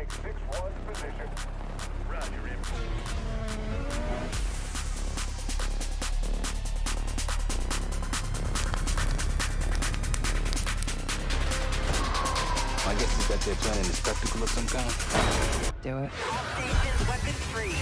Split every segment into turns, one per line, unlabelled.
Take 6-1's position.
Roger, info.
I guess he's out there planning a spectacle of some kind.
Do it.
Stations, weapons free.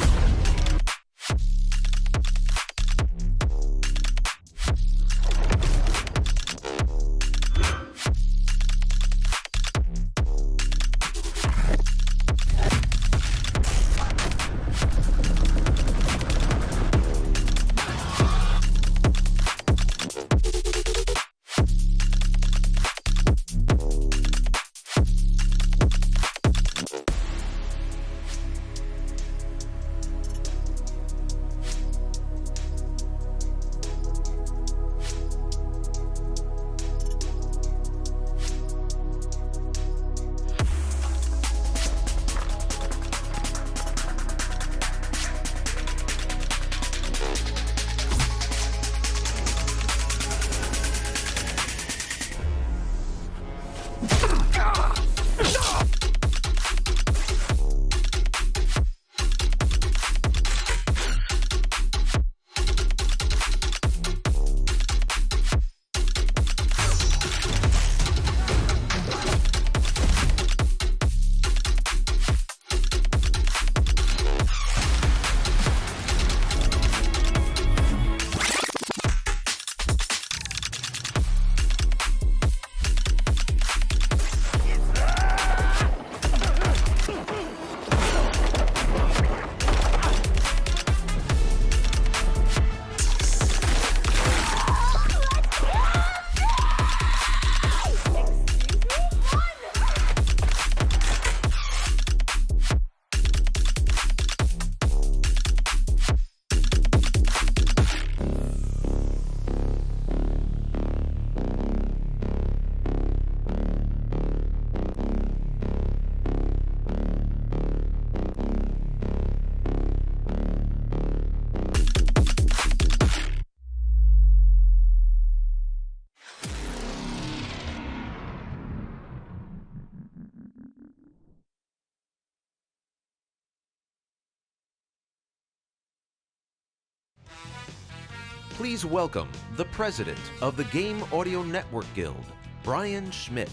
Please welcome the president of the Game Audio Network Guild, Brian Schmidt.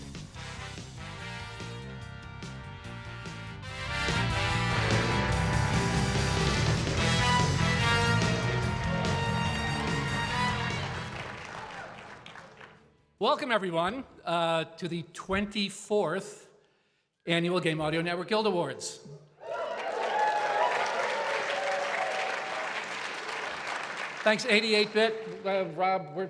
Welcome, everyone, to the 24th Annual Game Audio Network Guild Awards. Thanks, 88-Bit. Rob,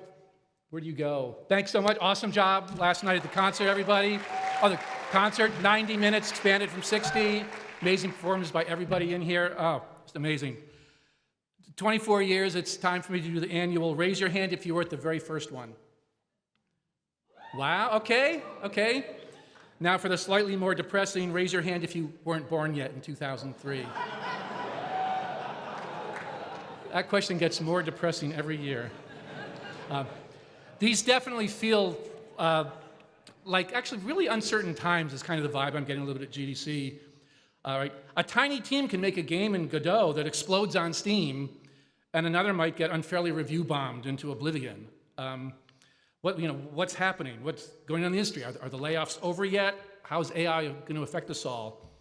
where'd you go? Thanks so much. Awesome job last night at the concert, everybody. Oh, the concert, 90 minutes, expanded from 60. Amazing performance by everybody in here. Oh, it's amazing. 24 years, it's time for me to do the annual. Raise your hand if you were at the very first one. Wow, okay. Now for the slightly more depressing, raise your hand if you weren't born yet in 2003. That question gets more depressing every year. These definitely feel like actually really uncertain times is kind of the vibe I'm getting a little bit at GDC. Right? A tiny team can make a game in Godot that explodes on Steam, and another might get unfairly review bombed into oblivion. What's happening? What's going on in the industry? Are the layoffs over yet? How's AI going to affect us all?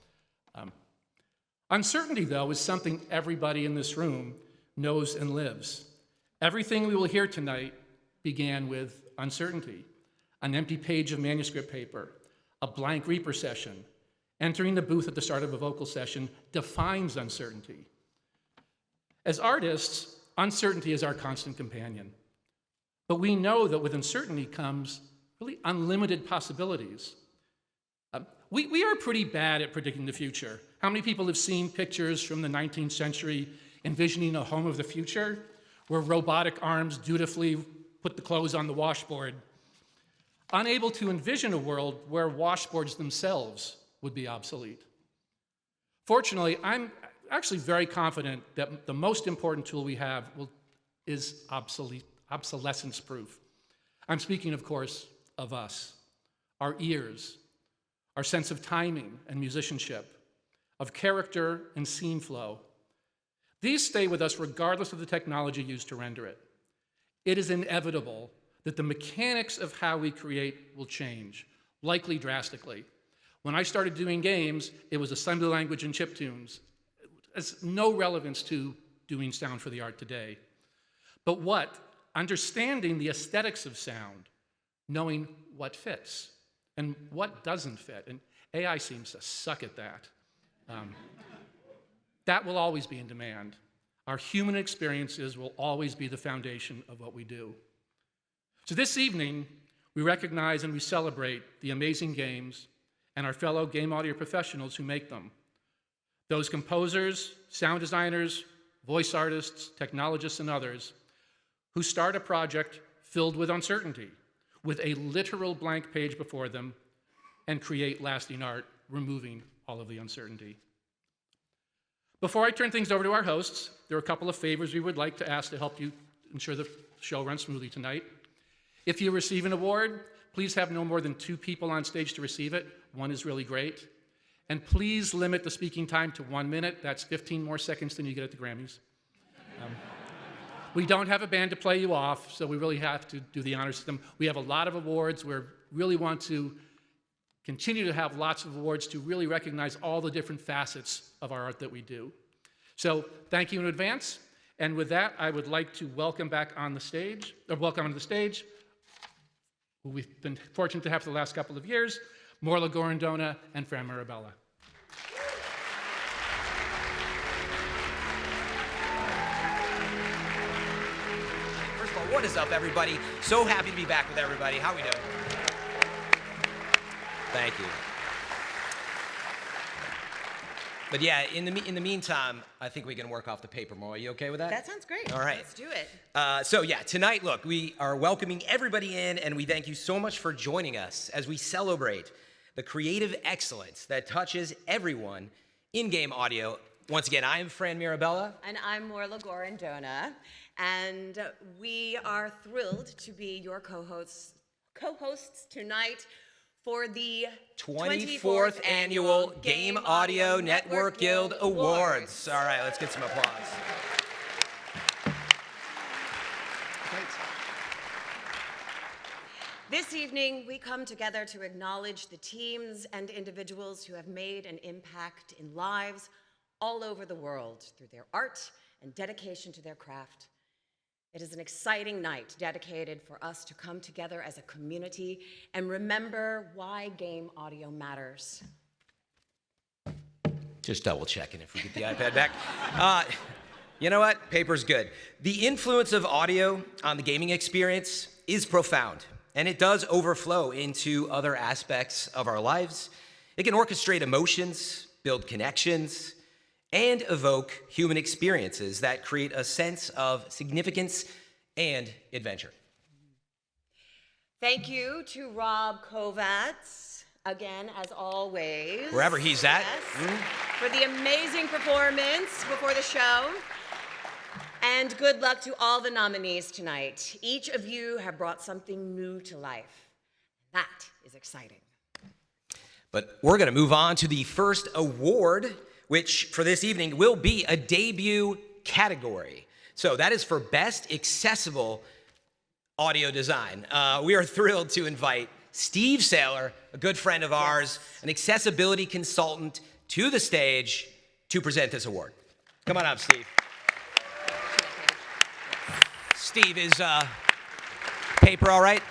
Uncertainty, though, is something everybody in this room knows and lives. Everything we will hear tonight began with uncertainty. An empty page of manuscript paper, a blank Reaper session, entering the booth at the start of a vocal session defines uncertainty. As artists, uncertainty is our constant companion. But we know that with uncertainty comes really unlimited possibilities. We are pretty bad at predicting the future. How many people have seen pictures from the 19th century envisioning a home of the future where robotic arms dutifully put the clothes on the washboard, unable to envision a world where washboards themselves would be obsolete? Fortunately, I'm actually very confident that the most important tool we have is obsolescence proof. I'm speaking, of course, of us, our ears, our sense of timing and musicianship, of character and scene flow. These stay with us regardless of the technology used to render it. It is inevitable that the mechanics of how we create will change, likely drastically. When I started doing games, it was assembly language and chiptunes. It has no relevance to doing sound for the art today. But understanding the aesthetics of sound, knowing what fits and what doesn't fit, and AI seems to suck at that. That will always be in demand. Our human experiences will always be the foundation of what we do. So this evening, we recognize and we celebrate the amazing games and our fellow game audio professionals who make them. Those composers, sound designers, voice artists, technologists, and others who start a project filled with uncertainty, with a literal blank page before them, and create lasting art, removing all of the uncertainty. Before I turn things over to our hosts, there are a couple of favors we would like to ask to help you ensure the show runs smoothly tonight. If you receive an award, please have no more than 2 people on stage to receive it. 1 is really great. And please limit the speaking time to 1 minute. That's 15 more seconds than you get at the Grammys. We don't have a band to play you off, so we really have to do the honor system. We have a lot of awards. We really want to continue to have lots of awards to really recognize all the different facets of our art that we do. So thank you in advance. And with that, I would like to welcome onto the stage, who we've been fortunate to have for the last couple of years, Morla Gorondona and Fran Mirabella.
First of all, what is up, everybody? So happy to be back with everybody. How are we doing? Thank you. But yeah, in the meantime, I think we can work off the paper more. Are you okay with that?
That sounds great.
All right.
Let's do it.
So yeah, tonight, look, we are welcoming everybody in, and we thank you so much for joining us as we celebrate the creative excellence that touches everyone in game audio. Once again, I am Fran Mirabella.
And I'm Morla Gorondona. And we are thrilled to be your co-hosts tonight for the
24th Annual Game Audio Network Guild Awards. All right, let's get some applause.
This evening, we come together to acknowledge the teams and individuals who have made an impact in lives all over the world through their art and dedication to their craft. It is an exciting night dedicated for us to come together as a community and remember why game audio matters.
Just double checking if we get the iPad back. You know what? Paper's good. The influence of audio on the gaming experience is profound, and it does overflow into other aspects of our lives. It can orchestrate emotions, build connections, and evoke human experiences that create a sense of significance and adventure.
Thank you to Rob Kovacs, again, as always.
Wherever he's at.
Yes, for the amazing performance before the show. And good luck to all the nominees tonight. Each of you have brought something new to life. That is exciting.
But we're gonna move on to the first award, which for this evening will be a debut category. So that is for Best Accessible Audio Design. We are thrilled to invite Steve Saylor, a good friend of ours, an accessibility consultant, to the stage to present this award. Come on up, Steve. Steve, is paper all right?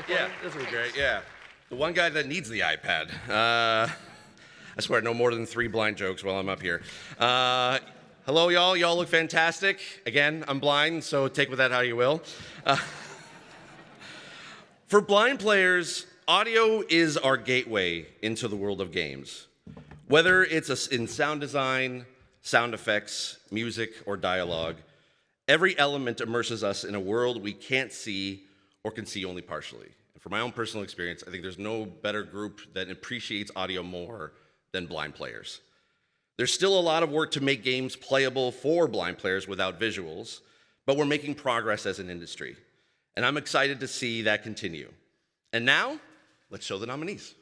Yeah, this will be great, yeah. The one guy that needs the iPad. I swear, no more than 3 blind jokes while I'm up here. Hello, y'all. Y'all look fantastic. Again, I'm blind, so take with that how you will. For blind players, audio is our gateway into the world of games. Whether it's in sound design, sound effects, music, or dialogue, every element immerses us in a world we can't see or can see only partially. And for my own personal experience, I think there's no better group that appreciates audio more than blind players. There's still a lot of work to make games playable for blind players without visuals, but we're making progress as an industry. And I'm excited to see that continue. And now, let's show the nominees.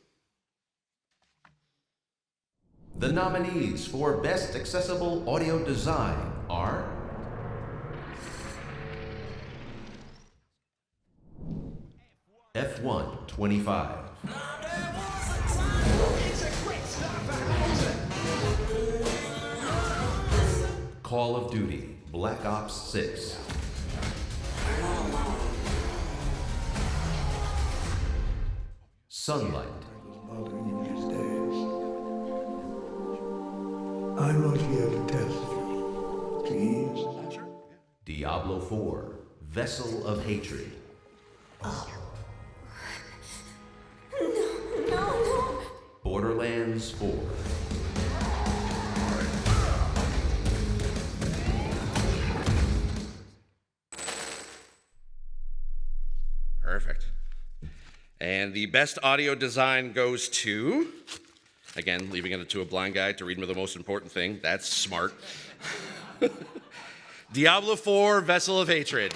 The nominees for Best Accessible Audio Design are F1 25, Call of Duty Black Ops 6, Sunlight,
I'm not here to test you. Please.
Diablo 4 Vessel of Hatred,
No.
Borderlands 4,
Perfect. And the best audio design goes to, again, leaving it to a blind guy to read me the most important thing. That's smart. Diablo 4 Vessel of Hatred.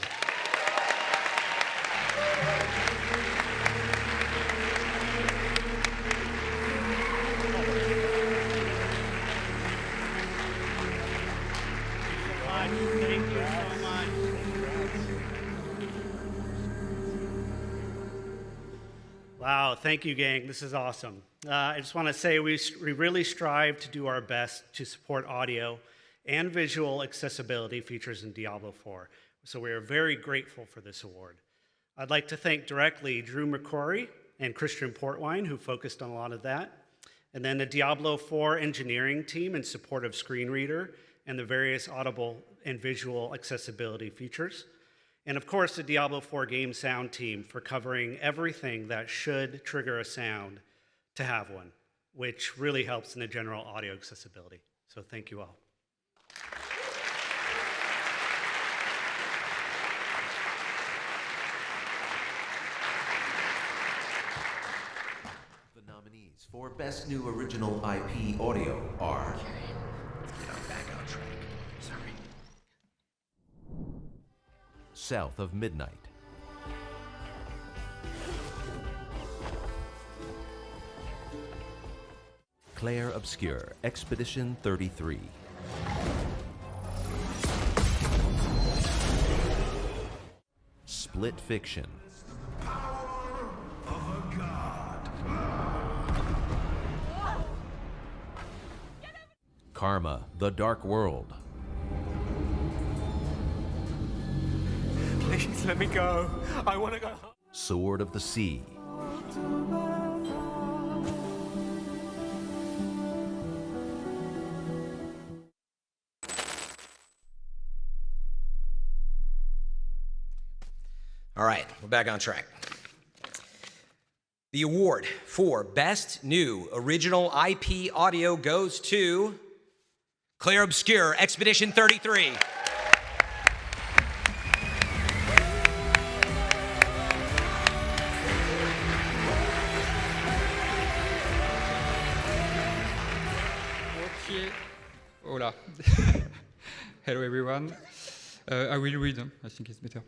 Thank you so much. Wow, thank you, gang. This is awesome. I just want to say we really strive to do our best to support audio and visual accessibility features in Diablo 4. So we are very grateful for this award. I'd like to thank directly Drew McCrory and Christian Portwine, who focused on a lot of that, and then the Diablo 4 engineering team in support of Screen Reader and the various audible and visual accessibility features. And of course, the Diablo 4 game sound team for covering everything that should trigger a sound to have one, which really helps in the general audio accessibility. So thank you all.
The nominees for Best New Original IP Audio are South of Midnight, Claire Obscure Expedition 33, Split Fiction, Karma, The Dark World,
Please let me go. I want to go home.
Sword of the Sea,
All right, we're back on track. The award for Best New Original IP Audio goes to Claire Obscure Expedition 33.
Okay. Hola. Hello, everyone. I will read. I think it's better.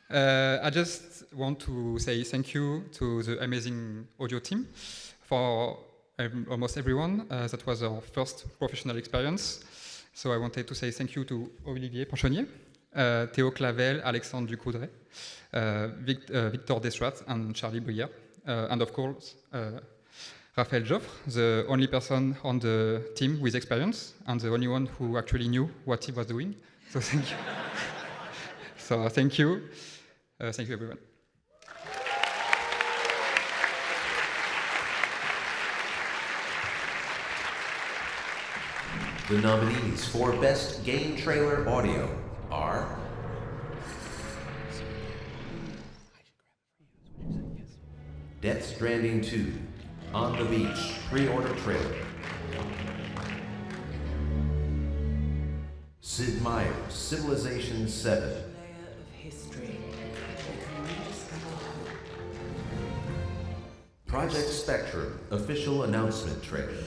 I just want to say thank you to the amazing audio team for almost everyone. That was our first professional experience. So I wanted to say thank you to Olivier Panchonnier, Théo Clavel, Alexandre Ducoudray, Victor Destrat, and Charlie Bruyère, and of course, Raphaël Joffre, the only person on the team with experience and the only one who actually knew what he was doing. So thank you. So thank you. Thank you, everyone.
The nominees for Best Game Trailer Audio are Death Stranding 2, On the Beach, pre-order trailer. Sid Meier's Civilization 7. Project Spectrum official announcement trailer.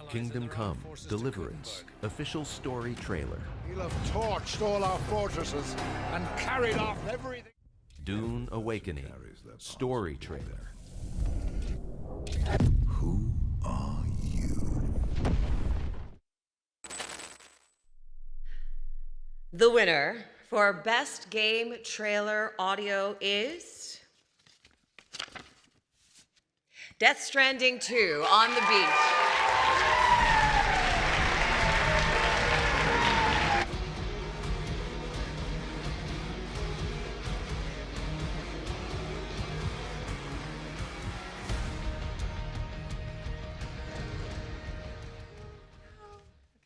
Kingdom Come Deliverance official story trailer.
He'll have torched all our fortresses and carried off everything.
Dune Awakening story trailer.
Who are you?
The winner for Best Game Trailer Audio is Death Stranding 2 on the Beach.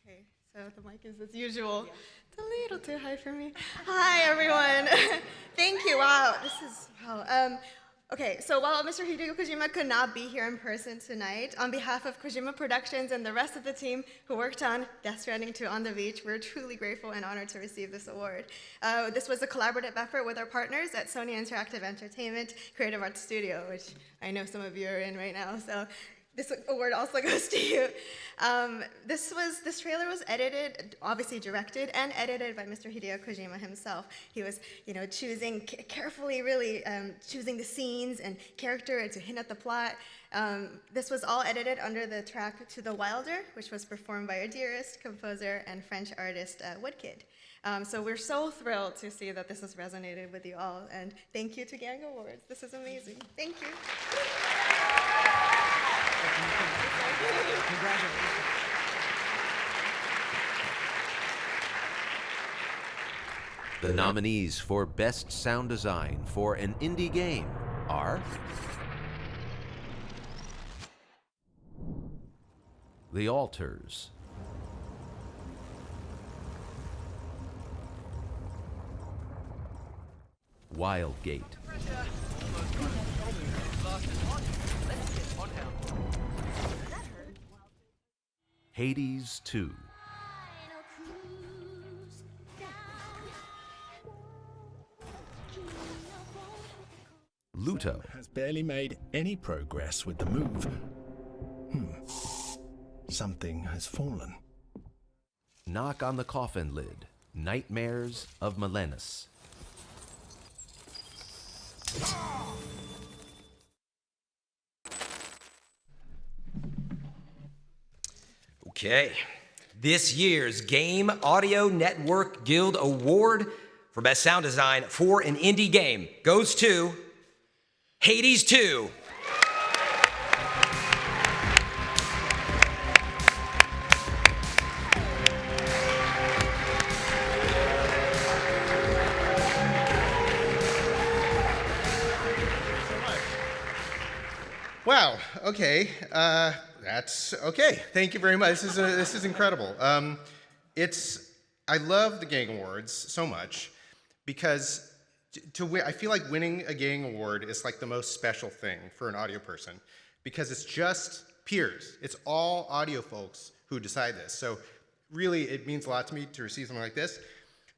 Okay, so the mic is as usual. It's a little too high for me. Hi, everyone. Thank you. Wow, this is wow. Okay, so while Mr. Hideo Kojima could not be here in person tonight, on behalf of Kojima Productions and the rest of the team who worked on Death Stranding 2 on the Beach, we're truly grateful and honored to receive this award. This was a collaborative effort with our partners at Sony Interactive Entertainment Creative Arts Studio, which I know some of you are in right now. So this award also goes to you. This trailer was edited, obviously directed and edited by Mr. Hideo Kojima himself. He was, choosing carefully, really choosing the scenes and character to hint at the plot. This was all edited under the track "To the Wilder," which was performed by our dearest composer and French artist Woodkid. So we're so thrilled to see that this has resonated with you all, and thank you to Gang Awards. This is amazing. Thank you.
The nominees for Best Sound Design for an Indie Game are The Alters, Wildgate, Hades 2, Luto,
has barely made any progress with the move. Something has fallen.
Knock on the Coffin Lid, Nightmares of Milenis.
Okay. This year's Game Audio Network Guild Award for Best Sound Design for an Indie Game goes to Hades 2.
Wow. Okay. That's okay. Thank you very much. This is incredible. I love the Gang Awards so much because to win, I feel like winning a Gang Award is like the most special thing for an audio person because it's just peers. It's all audio folks who decide this. So really, it means a lot to me to receive something like this.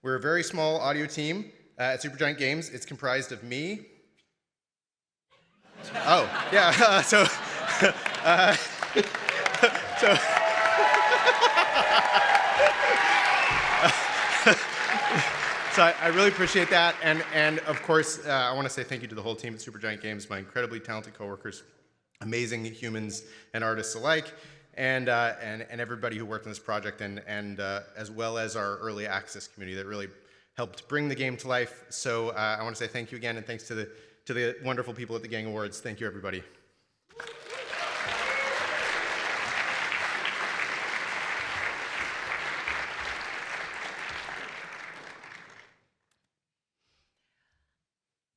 We're a very small audio team at Supergiant Games. It's comprised of me. Oh, yeah. So I really appreciate that, and of course, I want to say thank you to the whole team at Supergiant Games, my incredibly talented coworkers, amazing humans and artists alike, and everybody who worked on this project, and as well as our early access community that really helped bring the game to life. So I want to say thank you again, and thanks to the wonderful people at the Gang Awards. Thank you, everybody.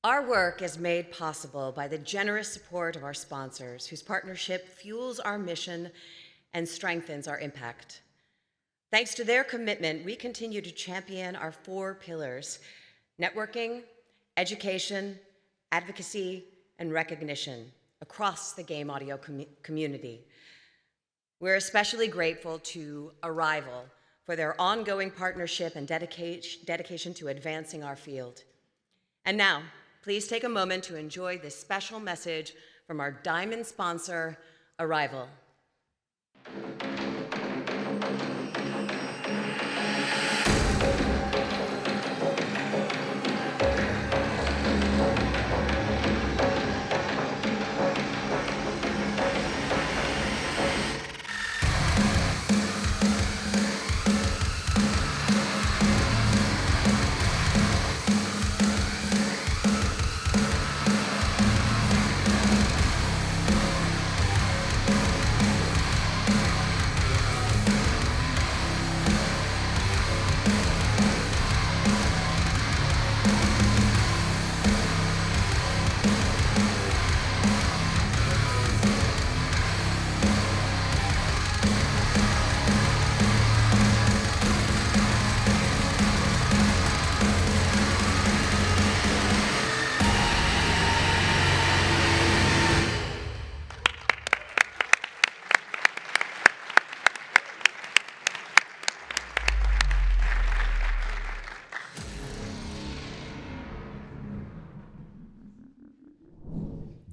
Our work is made possible by the generous support of our sponsors, whose partnership fuels our mission and strengthens our impact. Thanks to their commitment, we continue to champion our 4 pillars: networking, education, advocacy, and recognition across the game audio community. We're especially grateful to Arrival for their ongoing partnership and dedication to advancing our field. And now, please take a moment to enjoy this special message from our diamond sponsor, Arrival.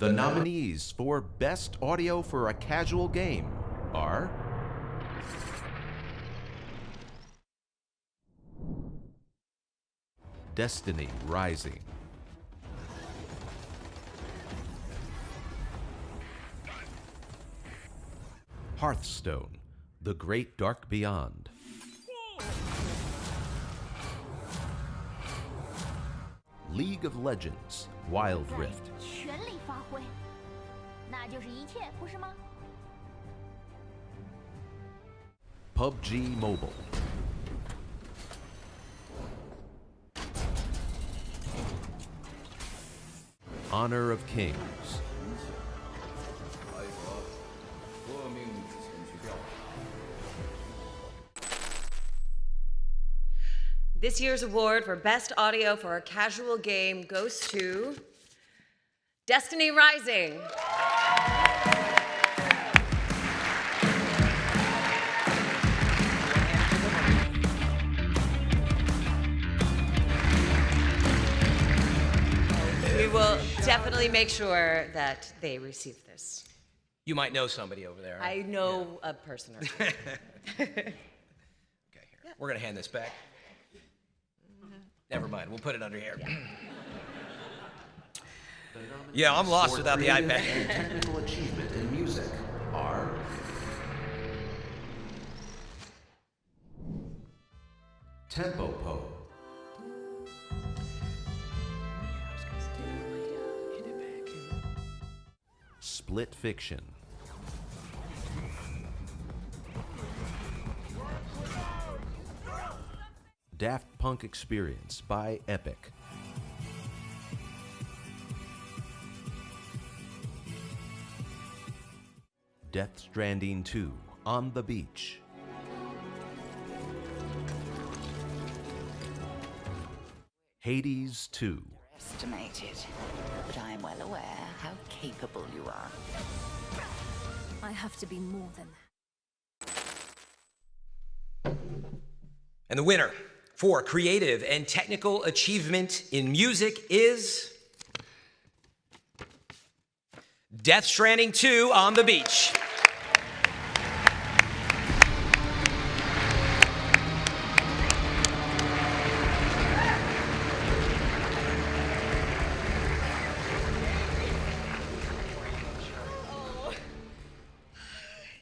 The nominees for Best Audio for a Casual Game are Destiny Rising, Hearthstone, The Great Dark Beyond, League of Legends, Wild Rift,
全力发挥，那就是一切，不是吗？
PUBG Mobile, Honor of Kings,
This year's award for Best Audio for a Casual Game goes to Destiny Rising. We will definitely make sure that they receive this.
You might know somebody over there.
I know a person or two.
Okay, here. We're going to hand this back. Never mind. We'll put it under here. Yeah, I'm lost without the
Creative
iPad.
and technical achievement in music are Tempo Po, Split Fiction, Daft Punk Experience by Epic, Death Stranding 2 On the Beach, Hades 2,
Estimated, but I am well aware how capable you are.
I have to be more than that.
And the winner for creative and technical achievement in music is Death Stranding 2 On the Beach.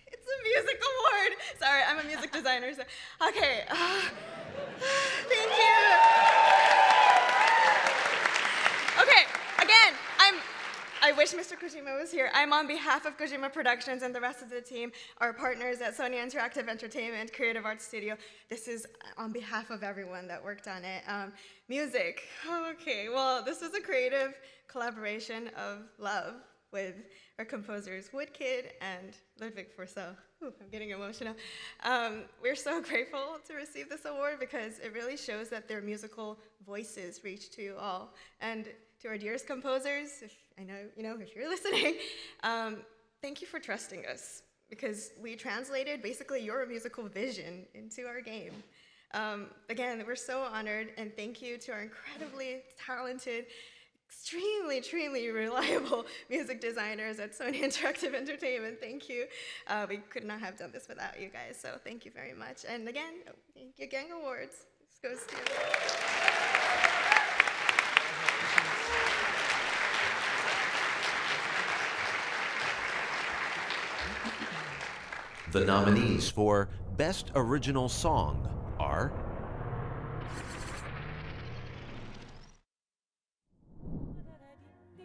It's a music award. Sorry, I'm a music designer. So, okay. Thank you. Okay, again, I wish Mr. Kojima was here. I'm on behalf of Kojima Productions and the rest of the team, our partners at Sony Interactive Entertainment, Creative Arts Studio. This is on behalf of everyone that worked on it. Music. Okay, well, this was a creative collaboration of love with our composers Woodkid and Ludwig Forssell. Ooh, I'm getting emotional. We're so grateful to receive this award because it really shows that their musical voices reach to you all. And to our dearest composers, if I know, if you're listening, thank you for trusting us because we translated basically your musical vision into our game. Again, we're so honored, and thank you to our incredibly talented, extremely reliable music designers at Sony Interactive Entertainment. Thank you. We could not have done this without you guys, so thank you very much. And again, thank you, Gang Awards. This goes to you.
The nominees for Best Original Song are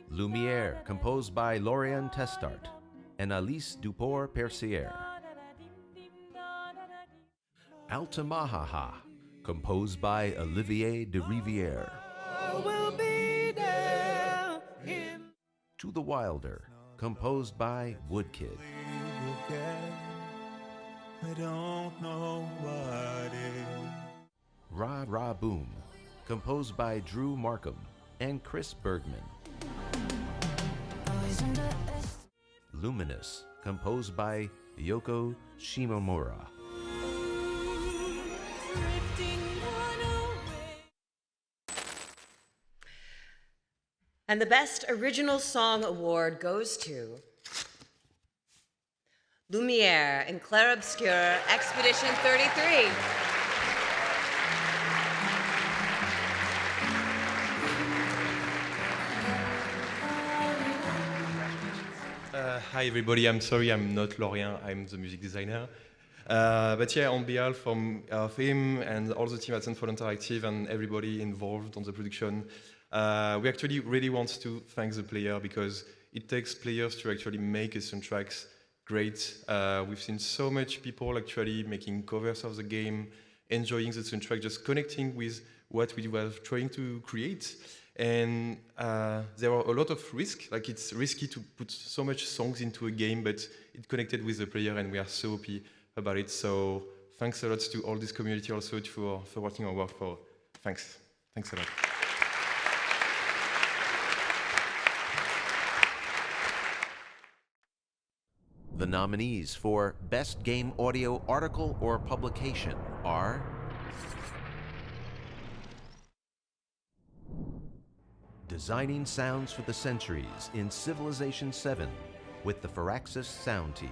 Lumiere, composed by Lorian Testart and Alice Duport-Percier. Altamaha, composed by Olivier de Rivière. To the Wilder, composed by Woodkid.
I don't know what is.
Ra Ra Boom, composed by Drew Markham and Chris Bergman. Luminous, composed by Yoko Shimomura.
And the Best Original Song Award goes to Lumiere in Clair Obscur Expedition 33.
Hi everybody, I'm sorry I'm not Lorient, I'm the music designer. But yeah, on behalf of him and all the team at Zenfall Interactive and everybody involved on the production, we actually really want to thank the player because it takes players to actually make a soundtracks great. We've seen so much people actually making covers of the game, enjoying the soundtrack, just connecting with what we were trying to create. And there are a lot of risk, like it's risky to put so much songs into a game, but it connected with the player and we are so happy about it. So thanks a lot to all this community also for working on work for. Thanks a lot.
The nominees for Best Game Audio Article or Publication are Designing Sounds for the Centuries in Civilization VII with the Firaxis Sound Team.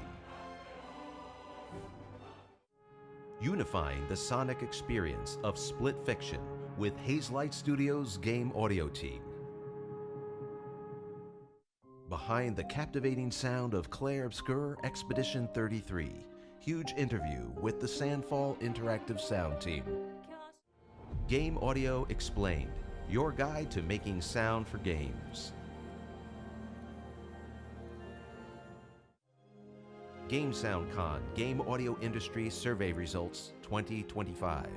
Unifying the sonic experience of Split Fiction with Hazelight Studios' Game Audio Team. Behind the captivating sound of Clair Obscur Expedition 33, huge interview with the Sandfall Interactive Sound Team. Game Audio Explained, your guide to making sound for games. Game Sound Con Game Audio Industry Survey Results 2025.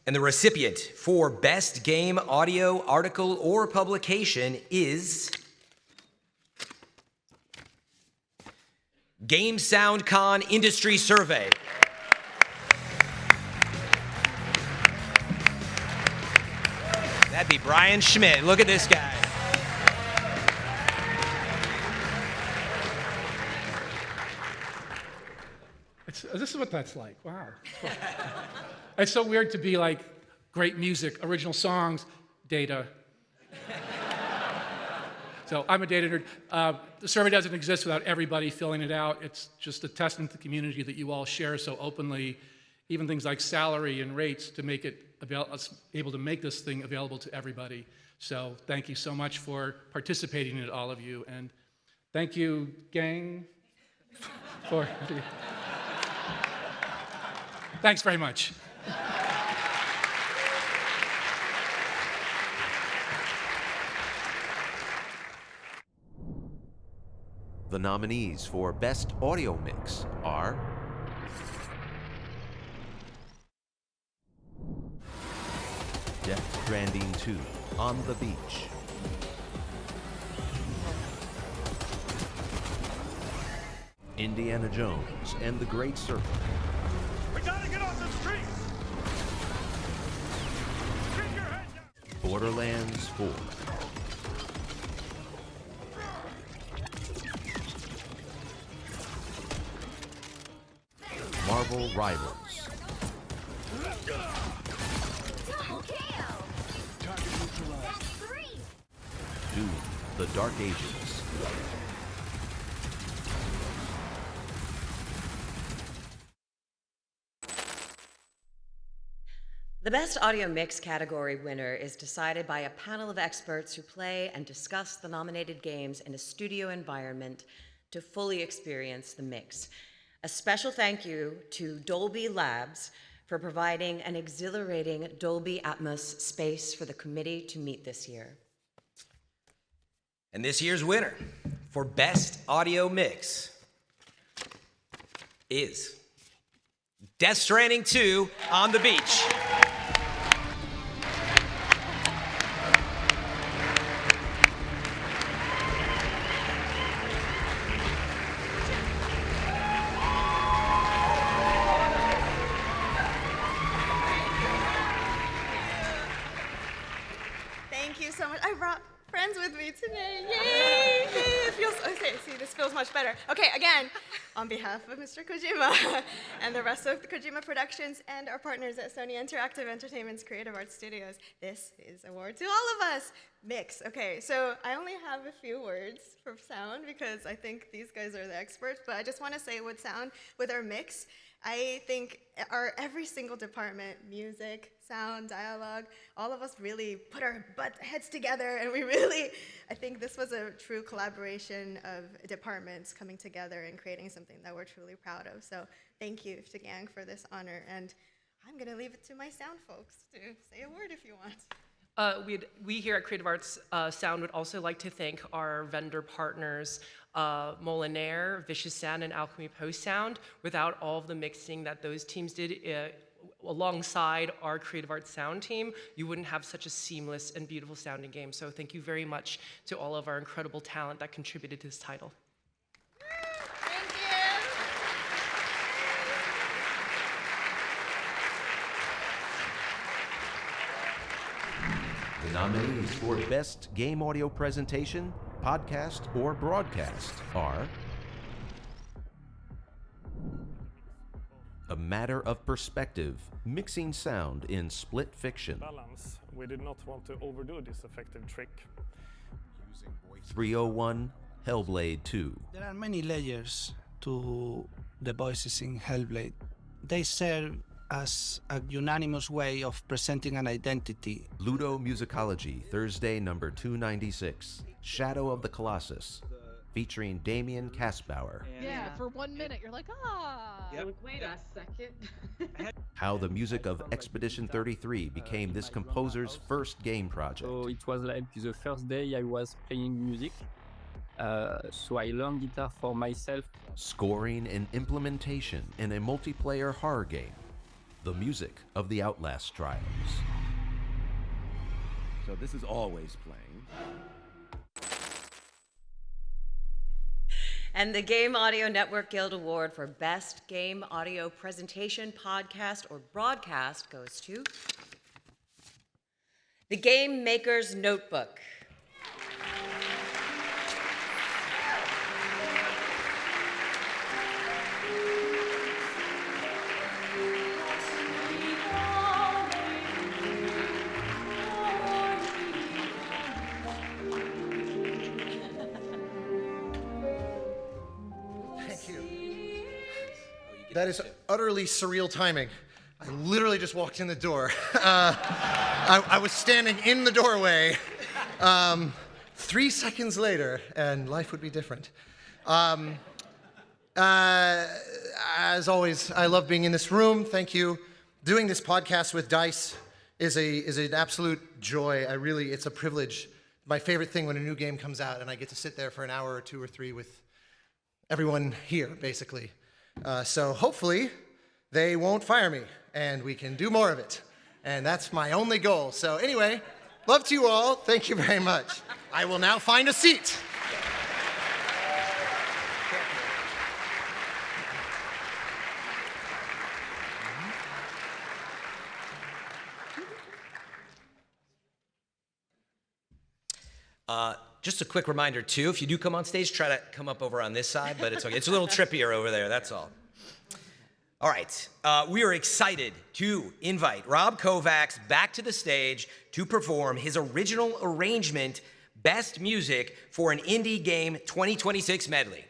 And the recipient for Best Game Audio Article or Publication is Game Sound Con Industry Survey. That'd be Brian Schmidt. Look at this guy.
This is what that's like. Wow. It's so weird to be like great music, original songs, data. So I'm a data nerd. The survey doesn't exist without everybody filling it out. It's just a testament to the community that you all share so openly, even things like salary and rates to make it able to make this thing available to everybody. So thank you so much for participating in it, all of you. And thank you, gang, for... Thanks very much.
The nominees for Best Audio Mix are Death Stranding 2, On the Beach. Indiana Jones and the Great Circle.
We gotta get off the streets! Keep your head down!
Borderlands 4. Marvel Rivals. Doom, The Dark Ages.
The Best Audio Mix category winner is decided by a panel of experts who play and discuss the nominated games in a studio environment to fully experience the mix. A special thank you to Dolby Labs for providing an exhilarating Dolby Atmos space for the committee to meet this year.
And this year's winner for Best Audio Mix is Death Stranding 2, On the Beach.
Thank you so much. I brought friends with me today. Yay! It feels, okay, see, this feels much better. Okay, again. on behalf of Mr. Kojima and the rest of the Kojima Productions and our partners at Sony Interactive Entertainment's Creative Arts Studios, this is award to all of us. Mix. Okay, so I only have a few words for sound because I think these guys are the experts, but I just want to say with sound, with our mix, I think every single department, music, sound, dialogue, all of us really put our heads together, and I think this was a true collaboration of departments coming together and creating something that we're truly proud of. So thank you to Gang for this honor, and I'm gonna leave it to my sound folks to say a word if you want.
We here at Creative Arts Sound would also like to thank our vendor partners, Molinaire, Vicious Sound, and Alchemy Post Sound. Without all of the mixing that those teams did alongside our Creative Arts Sound team, you wouldn't have such a seamless and beautiful sounding game. So thank you very much to all of our incredible talent that contributed to this title.
The nominees for Best Game Audio Presentation, Podcast, or Broadcast are A Matter of Perspective, Mixing Sound in Split Fiction.
Balance. We did not want to overdo this effective trick.
301, Hellblade 2.
There are many layers to the voices in Hellblade. They serve as a unanimous way of presenting an identity.
Ludo Musicology, Thursday number 296, Shadow of the Colossus, featuring Damien Kaspbauer.
Yeah, for 1 minute, you're like, ah.
Yep. Like, wait a second.
How the music of Expedition 33 became this composer's first game project.
So it was like the first day I was playing music. So I learned guitar for myself.
Scoring and implementation in a multiplayer horror game. The music of the Outlast trials.
So this is always playing.
And the Game Audio Network Guild Award for Best Game Audio Presentation, Podcast, or Broadcast goes to The Game Maker's Notebook.
That is utterly surreal timing. I literally just walked in the door. I was standing in the doorway 3 seconds later, and life would be different. As always, I love being in this room. Thank you. Doing this podcast with DICE is an absolute joy. It's a privilege. My favorite thing when a new game comes out and I get to sit there for an hour or 2 or 3 with everyone here, basically. So hopefully they won't fire me and we can do more of it. And that's my only goal. So anyway, love to you all. Thank you very much. I will now find a seat.
Just a quick reminder, too, if you do come on stage, try to come up over on this side, but it's okay. It's a little trippier over there, that's all. All right, we are excited to invite Rob Kovacs back to the stage to perform his original arrangement, Best Music for an Indie Game 2026 medley.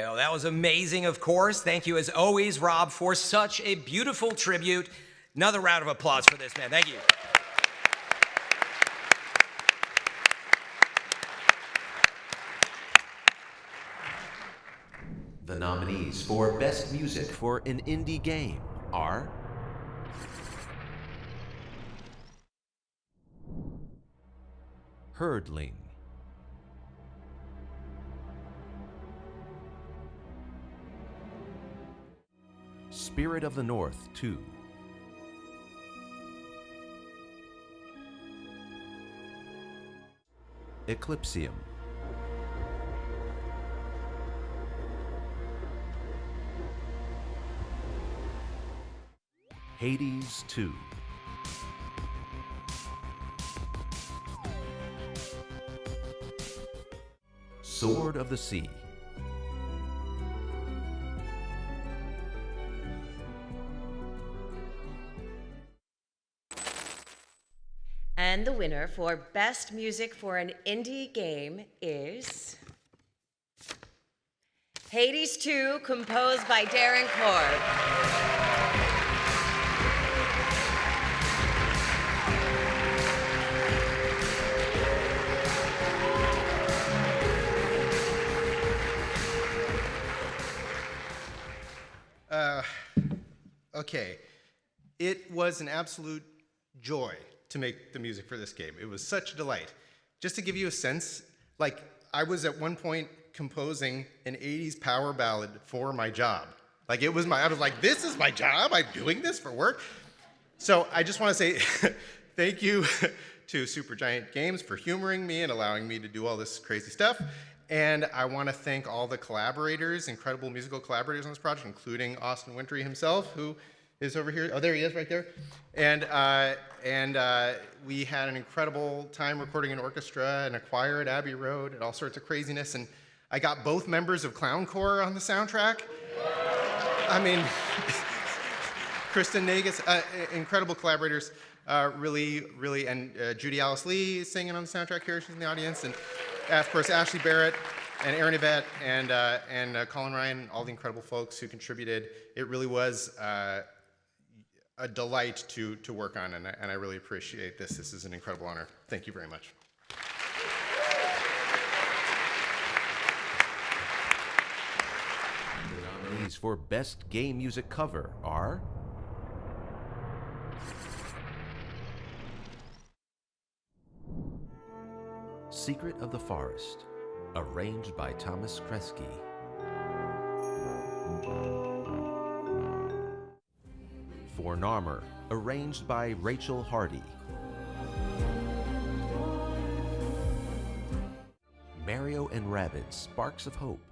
go. That was amazing, of course. Thank you, as always, Rob, for such a beautiful tribute. Another round of applause for this man. Thank you.
The nominees for Best Music for an Indie Game are Herdling, Spirit of the North 2, Eclipsium, Hades 2, Sword of the Sea,
And the winner for Best Music for an Indie Game is Hades 2, composed by Darren Korb.
Okay, it was an absolute joy to make the music for this game. It was such a delight. Just to give you a sense, like, I was at one point composing an 80s power ballad for my job. Like, I was like, this is my job? I'm doing this for work? So I just want to say thank you to Supergiant Games for humoring me and allowing me to do all this crazy stuff. And I want to thank all the collaborators, incredible musical collaborators on this project, including Austin Wintory himself, who is over here. Oh, there he is right there. And we had an incredible time recording an orchestra and a choir at Abbey Road and all sorts of craziness. And I got both members of Clown Corps on the soundtrack. I mean, Kristen Nagus, incredible collaborators, really, and Judy Alice Lee is singing on the soundtrack here. She's in the audience. And of course, Ashley Barrett and Aaron Yvette and Colin Ryan, all the incredible folks who contributed. It really was a delight to work on, and I really appreciate this. This is an incredible honor. Thank you very much.
The nominees for Best Game Music Cover are Secret of the Forest, arranged by Thomas Kresge. For Narmer, arranged by Rachel Hardy. Mario and Rabbids Sparks of Hope,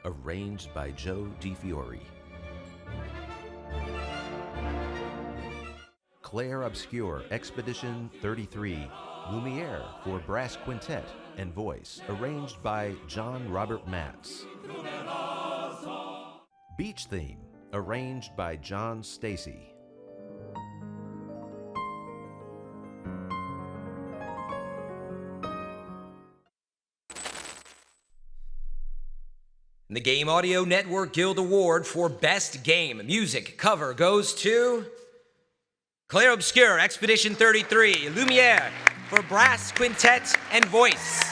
arranged by Joe DiFiore. Clair Obscur Expedition 33, Lumiere for brass quintet and voice, arranged by John Robert Matz. Beach Theme, arranged by John Stacy.
The Game Audio Network Guild Award for Best Game Music Cover goes to Clair Obscur Expedition 33, Lumiere for brass quintet and voice.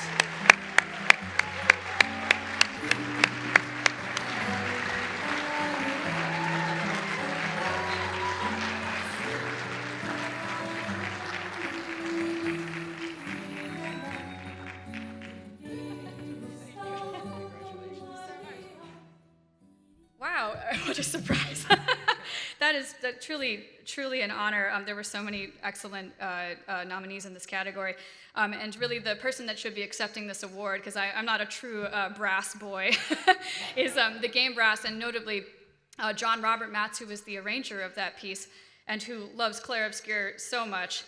Wow, what a surprise. That's truly an honor. There were so many excellent nominees in this category. And really the person that should be accepting this award, because I'm not a true brass boy, is the game brass, and notably John Robert Matz, who was the arranger of that piece and who loves Clair Obscur so much.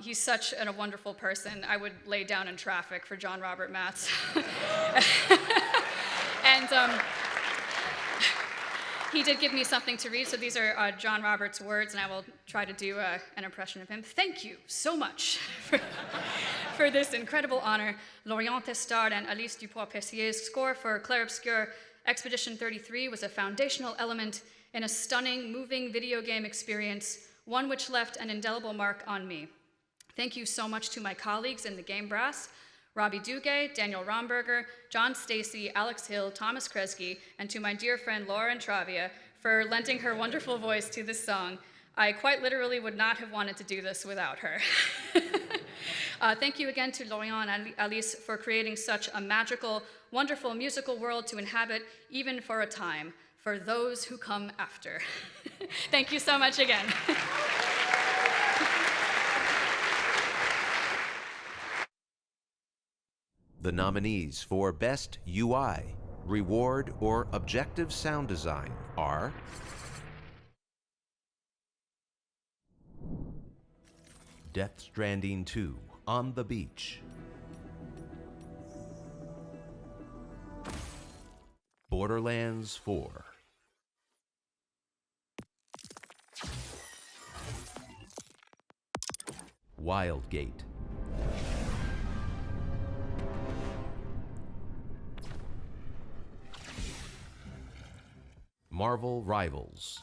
He's such a wonderful person. I would lay down in traffic for John Robert Matz. And he did give me something to read, so these are John Robert's words, and I will try to do an impression of him. Thank you so much for this incredible honor. Laurent Testard and Alice Dupois-Pessier's score for Clair Obscur Expedition 33 was a foundational element in a stunning, moving video game experience, one which left an indelible mark on me. Thank you so much to my colleagues in the game brass, Robbie Duguay, Daniel Romberger, John Stacy, Alex Hill, Thomas Kresge, and to my dear friend Lauren Travia for lending her wonderful voice to this song. I quite literally would not have wanted to do this without her. Thank you again to Lorient and Alice for creating such a magical, wonderful musical world to inhabit, even for a time, for those who come after. Thank you so much again.
The nominees for Best UI, Reward, or Objective Sound Design are Death Stranding 2, On the Beach, Borderlands 4, Wildgate, Marvel Rivals,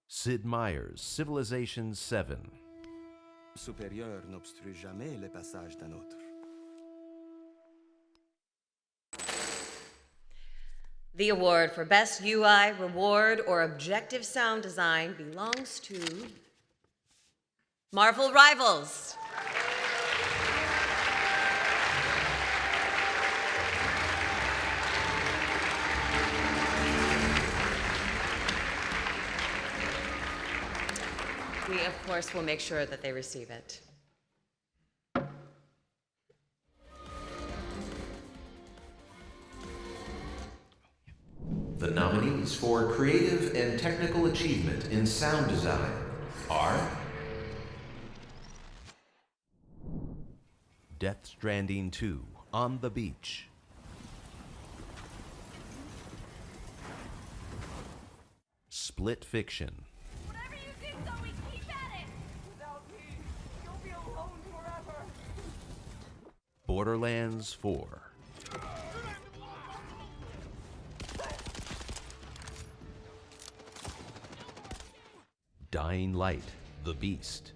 Sid Meier's Civilization 7,
Supérieur n'obstrue jamais le passage d'un autre.
The award for Best UI, Reward, or Objective Sound Design belongs to Marvel Rivals. We, of course, will make sure that they receive it.
The nominees for Creative and Technical Achievement in Sound Design are Death Stranding 2, On the Beach, Split Fiction, Borderlands 4, Dying Light, The Beast,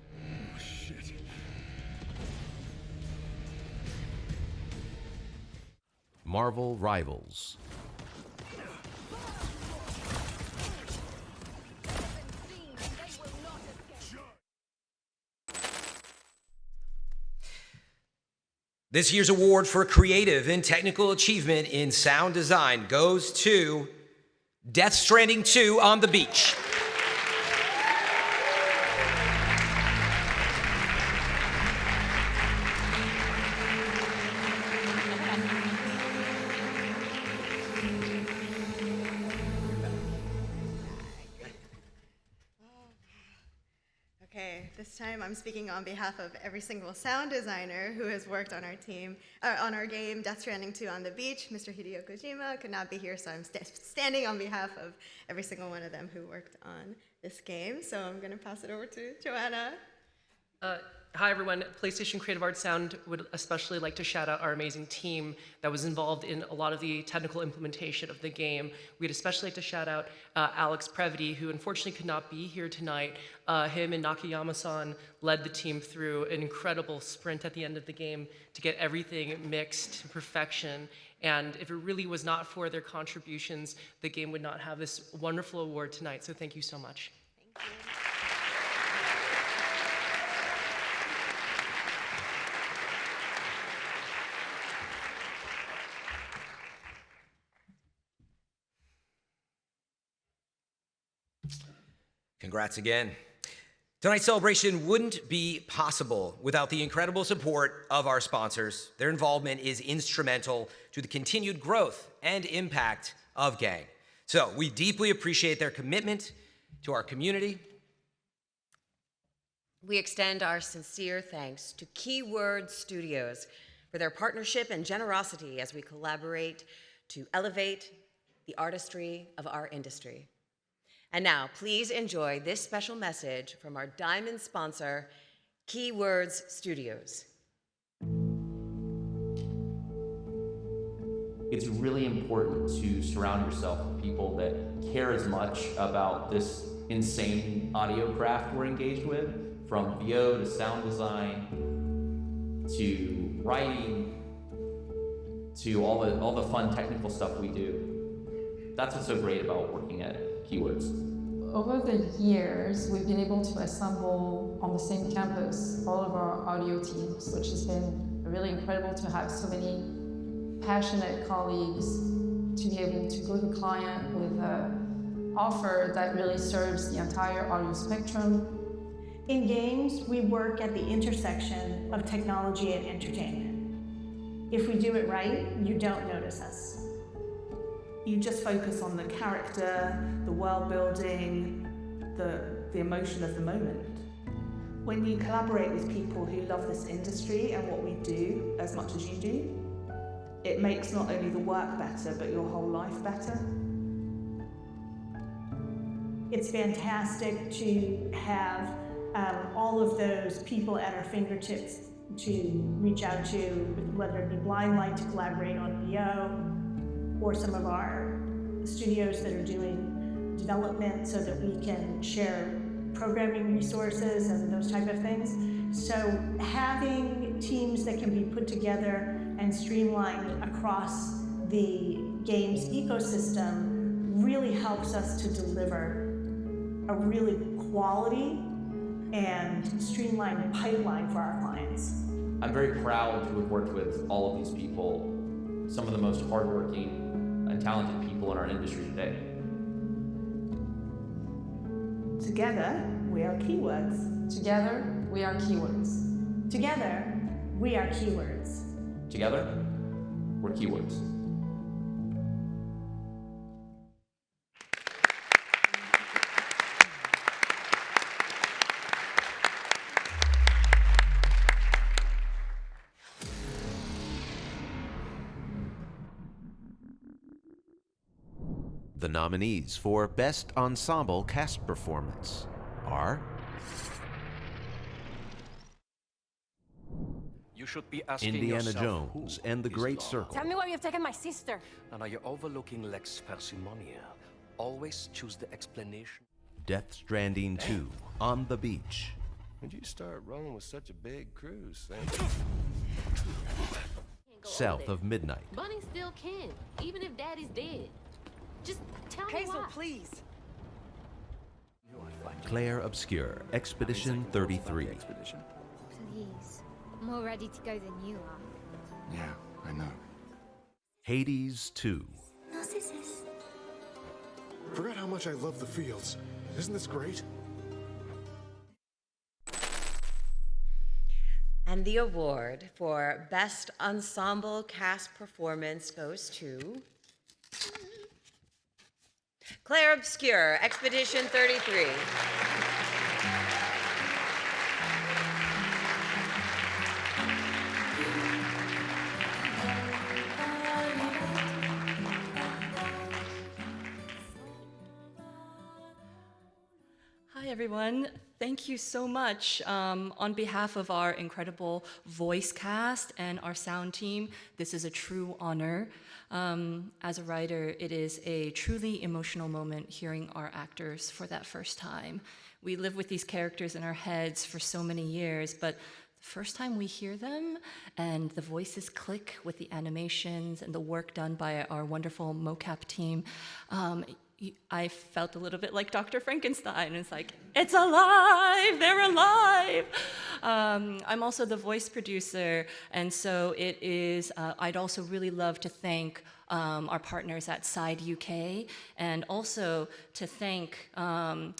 Marvel Rivals,
This year's award for creative and technical achievement in sound design goes to Death Stranding 2, On the Beach.
Okay, this time I'm speaking on behalf of every single sound designer who has worked on our team, on our game, Death Stranding 2 On the Beach. Mr. Hideo Kojima could not be here, so I'm standing on behalf of every single one of them who worked on this game. So I'm going to pass it over to Joanna.
Hi, everyone. PlayStation Creative Arts Sound would especially like to shout out our amazing team that was involved in a lot of the technical implementation of the game. We'd especially like to shout out Alex Previty, who unfortunately could not be here tonight. Him and Nakayama-san led the team through an incredible sprint at the end of the game to get everything mixed to perfection. And if it really was not for their contributions, the game would not have this wonderful award tonight. So thank you so much.
Thank you.
Congrats again. Tonight's celebration wouldn't be possible without the incredible support of our sponsors. Their involvement is instrumental to the continued growth and impact of Gang. So we deeply appreciate their commitment to our community.
We extend our sincere thanks to Keyword Studios for their partnership and generosity as we collaborate to elevate the artistry of our industry. And now, please enjoy this special message from our diamond sponsor, Keywords Studios.
It's really important to surround yourself with people that care as much about this insane audio craft we're engaged with, from VO to sound design, to writing, to all the fun technical stuff we do. That's what's so great about working at Keywords.
Over the years, we've been able to assemble on the same campus all of our audio teams, which has been really incredible to have so many passionate colleagues to be able to go to the client with an offer that really serves the entire audio spectrum.
In games, we work at the intersection of technology and entertainment. If we do it right, you don't notice us. You just focus on the character, the world building, the emotion of the moment. When you collaborate with people who love this industry and what we do as much as you do, it makes not only the work better, but your whole life better. It's fantastic to have all of those people at our fingertips to reach out to, whether it be Blindlight to collaborate on VO, or some of our studios that are doing development so that we can share programming resources and those type of things. So having teams that can be put together and streamlined across the games ecosystem really helps us to deliver a really quality and streamlined pipeline for our clients.
I'm very proud to have worked with all of these people, some of the most hardworking and talented people in our industry today.
Together, we are Keywords.
Together, we are Keywords.
Together, we are Keywords.
Together, we're Keywords.
The nominees for Best Ensemble Cast Performance are
You should be asking
Indiana
yourself,
Jones
who
and the
is
Great
Laura?
Circle,
Tell me where you've taken my sister.
And are you overlooking Lex Parsimonial? Always choose the explanation.
Death Stranding 2, On the Beach,
When you start rolling with such a big crew, Sam?
South of Midnight,
Bunny still can, even if Daddy's dead. Just tell me
Hazel,
why.
please.
Claire Obscure, Expedition 33,
Please. More ready to go than you are.
Yeah, I know.
Hades 2,
Narcissus.
Forgot how much I love the fields. Isn't this great?
And the award for Best Ensemble Cast Performance goes to Claire Obscure, Expedition 33.
Hi, everyone. Thank you so much. On behalf of our incredible voice cast and our sound team, this is a true honor. As a writer, it is a truly emotional moment hearing our actors for that first time. We live with these characters in our heads for so many years, but the first time we hear them and the voices click with the animations and the work done by our wonderful mocap team, I felt a little bit like Dr. Frankenstein. It's like, it's alive, they're alive. I'm also the voice producer, and so it is, I'd also really love to thank our partners at Side UK, and also to thank all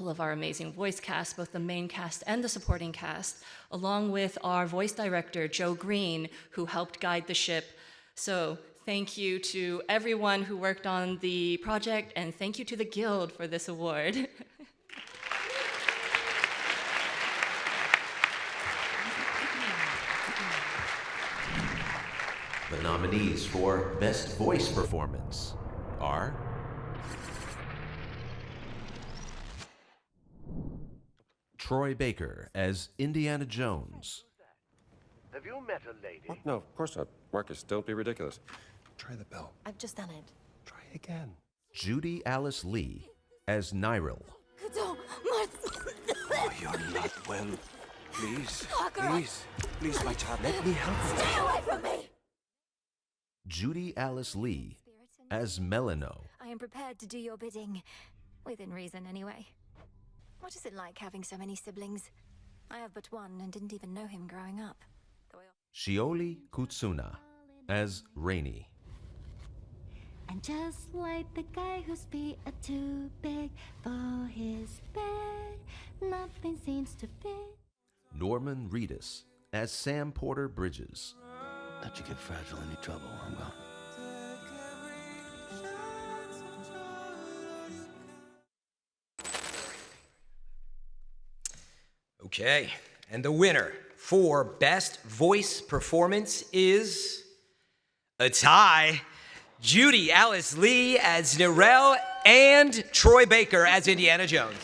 of our amazing voice cast, both the main cast and the supporting cast, along with our voice director, Joe Green, who helped guide the ship. So thank you to everyone who worked on the project, and thank you to the Guild for this award.
The nominees for Best Voice Performance are Troy Baker as Indiana Jones,
Have you met a lady? What? No, of course not. Marcus, don't be ridiculous. Try the bell.
I've just done it.
Try again.
Judy Alice Lee as Nyril.
Oh, you're not well. Please, please, my child, let me help you.
Stay away from me!
Judy Alice Lee as Melino.
I am prepared to do your bidding. Within reason, anyway. What is it like having so many siblings? I have but one and didn't even know him growing up.
Shioli Kutsuna as Rainy.
And just like the guy whose feet are too big for his bed, nothing seems to fit.
Norman Reedus as Sam Porter Bridges.
Let you get fragile any trouble, I'm gone.
Okay, and the winner for Best Voice Performance is a tie. Judy Alice Lee as Nyril and Troy Baker as Indiana Jones.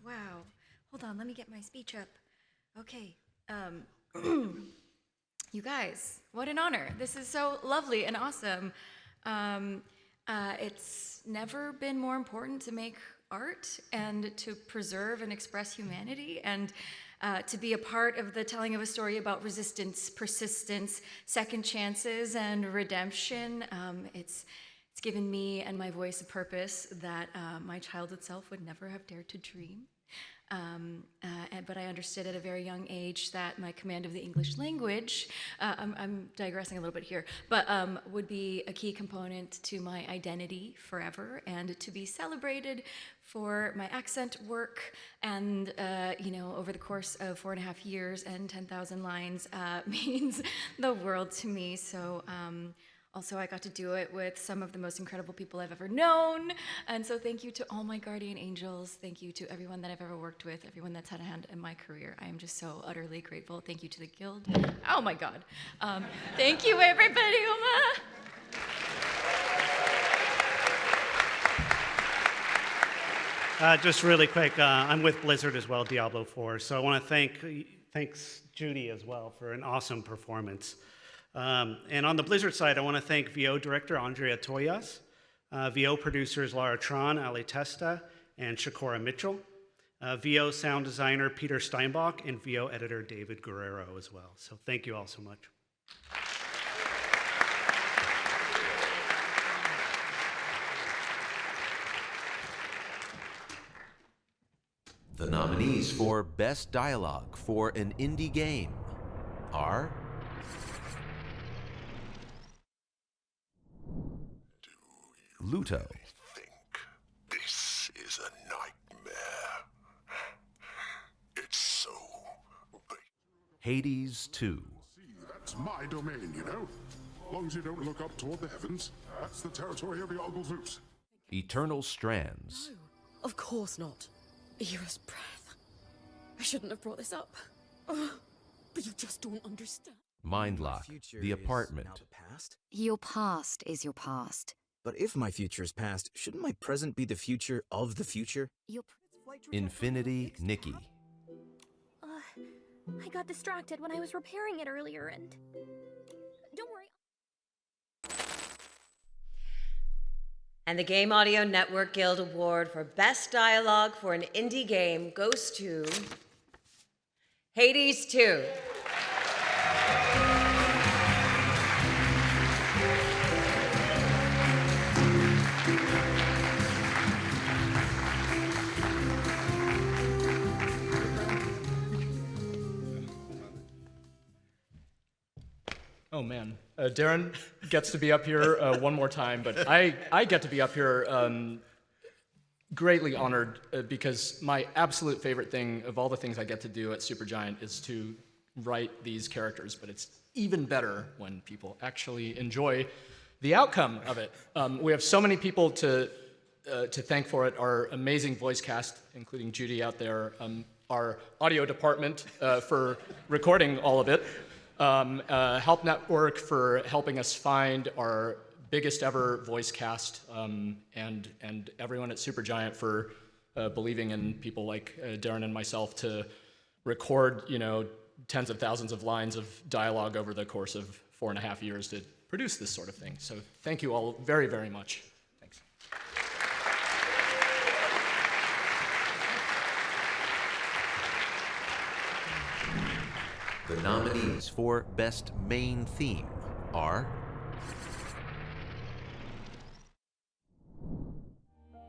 Wow. Hold on, let me get my speech up. Okay. You guys, what an honor. This is so lovely and awesome. It's never been more important to make art and to preserve and express humanity and to be a part of the telling of a story about resistance, persistence, second chances, and redemption. It's given me and my voice a purpose that my childhood self would never have dared to dream. But I understood at a very young age that my command of the English language, I'm digressing a little bit here, but would be a key component to my identity forever and to be celebrated for my accent work. And, over the course of 4.5 years and 10,000 lines means the world to me. So, also, I got to do it with some of the most incredible people I've ever known. And so thank you to all my guardian angels. Thank you to everyone that I've ever worked with, everyone that's had a hand in my career. I am just so utterly grateful. Thank you to the Guild. Oh my God. Thank you, everybody.
Just really quick, I'm with Blizzard as well, Diablo 4. So I want to thanks Judy as well for an awesome performance. And on the Blizzard side, I want to thank VO director Andrea Toyas, VO producers Lara Tron, Ali Testa, and Shakora Mitchell, VO sound designer Peter Steinbach, and VO editor David Guerrero as well. So thank you all so much.
The nominees for Best Dialogue for an Indie Game are Luto.
This is a nightmare. It's so
Hades 2.
That's my domain, you know. As long as you don't look up toward the heavens, that's the territory of the Zeus.
Eternal Strands.
Of course not. Era's breath. I shouldn't have brought this up. But you just don't understand.
Mindlock. The Apartment.
Your past is your past.
But if my future is past, shouldn't my present be the future of the future?
Infinity Nikki.
I got distracted when I was repairing it earlier and... Don't worry.
And the Game Audio Network Guild Award for Best Dialogue for an Indie Game goes to Hades 2.
Oh man, Darren gets to be up here one more time, but I get to be up here greatly honored because my absolute favorite thing of all the things I get to do at Supergiant is to write these characters, but it's even better when people actually enjoy the outcome of it. We have so many people to thank for it, our amazing voice cast, including Judy out there, our audio department for recording all of it, Help Network for helping us find our biggest ever voice cast, and everyone at Supergiant for believing in people like Darren and myself to record, tens of thousands of lines of dialogue over the course of 4.5 years to produce this sort of thing. So thank you all very, very much. Thanks.
The nominees for Best Main Theme are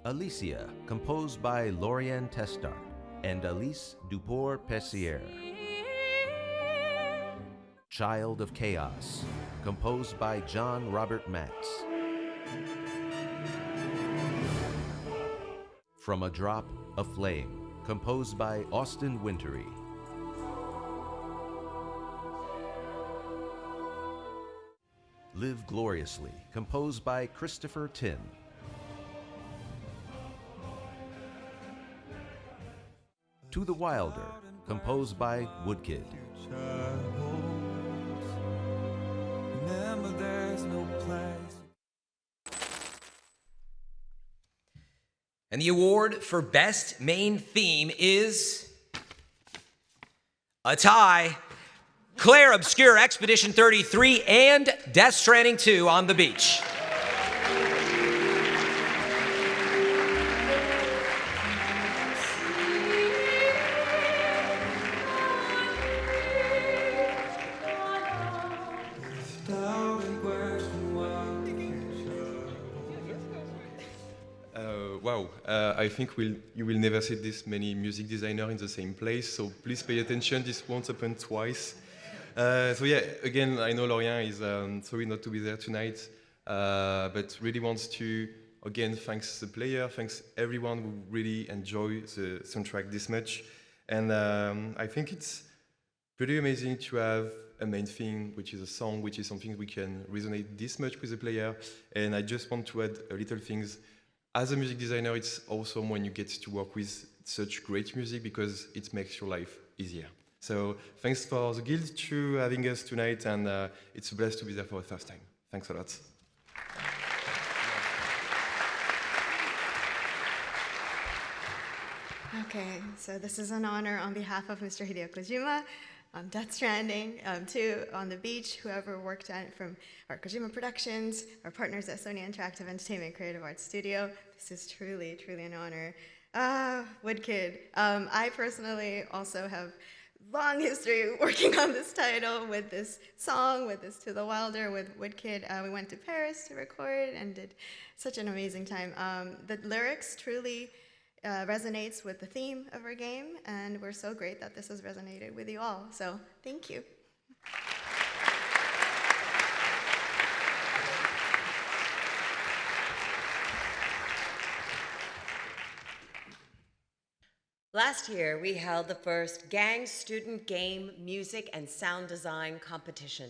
Alicia, composed by Lauriane Testart and Alice Duport-Pessier. Child of Chaos, composed by John Robert Max. From a Drop of Flame, composed by Austin Wintory. Live Gloriously, composed by Christopher Tin. To the Wilder, composed by Woodkid.
And the award for Best Main Theme is a tie. Clair Obscur Expedition 33 and Death Stranding 2 on the beach.
Wow, I think you will never see this many music designers in the same place, so please pay attention, this won't happen twice. So yeah, again, I know Lauriane is sorry not to be there tonight, but really wants to, again, thanks the player, thanks everyone who really enjoy the soundtrack this much. And I think it's pretty amazing to have a main theme, which is a song, which is something we can resonate this much with the player. And I just want to add a little things. As a music designer, it's awesome when you get to work with such great music because it makes your life easier. So thanks for the Guild to having us tonight, and it's a blast to be there for the first time. Thanks a lot.
Okay, so this is an honor on behalf of Mr. Hideo Kojima, Death Stranding, 2 on the beach, whoever worked on it from our Kojima Productions, our partners at Sony Interactive Entertainment Creative Arts Studio. This is truly, truly an honor. Woodkid. I personally also have long history working on this title, with this song, with this To the Wilder, with Woodkid. We went to Paris to record and did such an amazing time. The lyrics truly resonates with the theme of our game, and we're so great that this has resonated with you all. So thank you.
Last year, we held the first Gang Student Game Music and Sound Design Competition.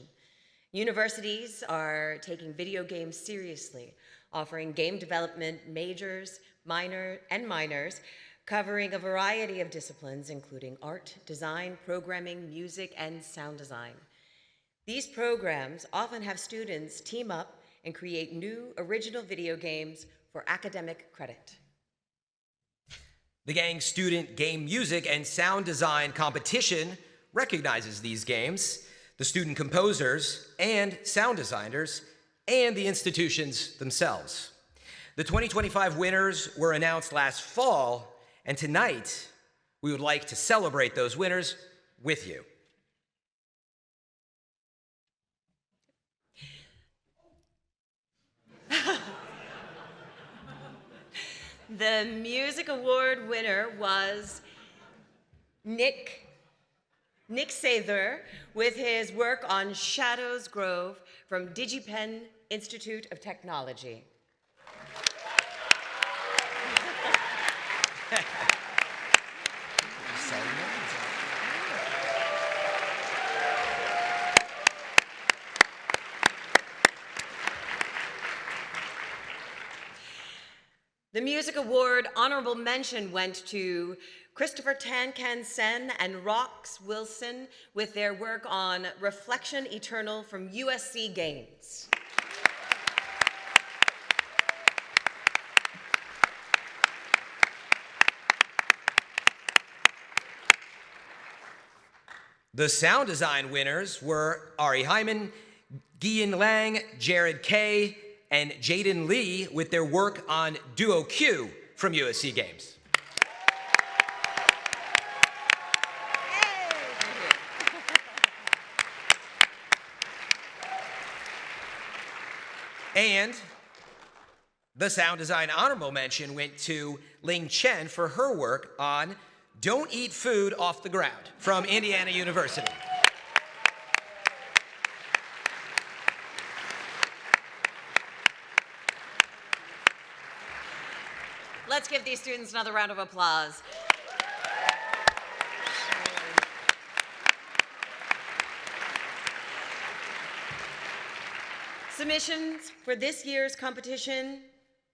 Universities are taking video games seriously, offering game development majors, minors, covering a variety of disciplines, including art, design, programming, music, and sound design. These programs often have students team up and create new original video games for academic credit.
The Gang Student Game Music and Sound Design Competition recognizes these games, the student composers and sound designers, and the institutions themselves. The 2025 winners were announced last fall, and tonight we would like to celebrate those winners with you.
The Music Award winner was Nick Sather with his work on Shadows Grove from DigiPen Institute of Technology. The Music Award honorable mention went to Christopher Tan-Can Sen and Rox Wilson with their work on Reflection Eternal from USC Games.
The sound design winners were Ari Hyman, Gian Lang, Jared Kay, and Jaden Lee with their work on Duo Q from USC Games. And the sound design honorable mention went to Ling Chen for her work on Don't Eat Food Off the Ground from Indiana University.
Let's give these students another round of applause. Submissions for this year's competition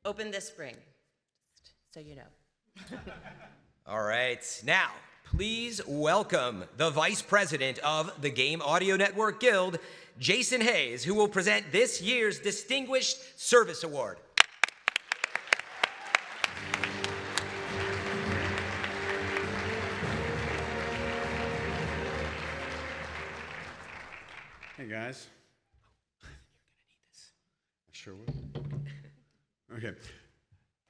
open this spring, so you know.
All right, now, please welcome the Vice President of the Game Audio Network Guild, Jason Hayes, who will present this year's Distinguished Service Award.
Hey guys. I sure will. Okay.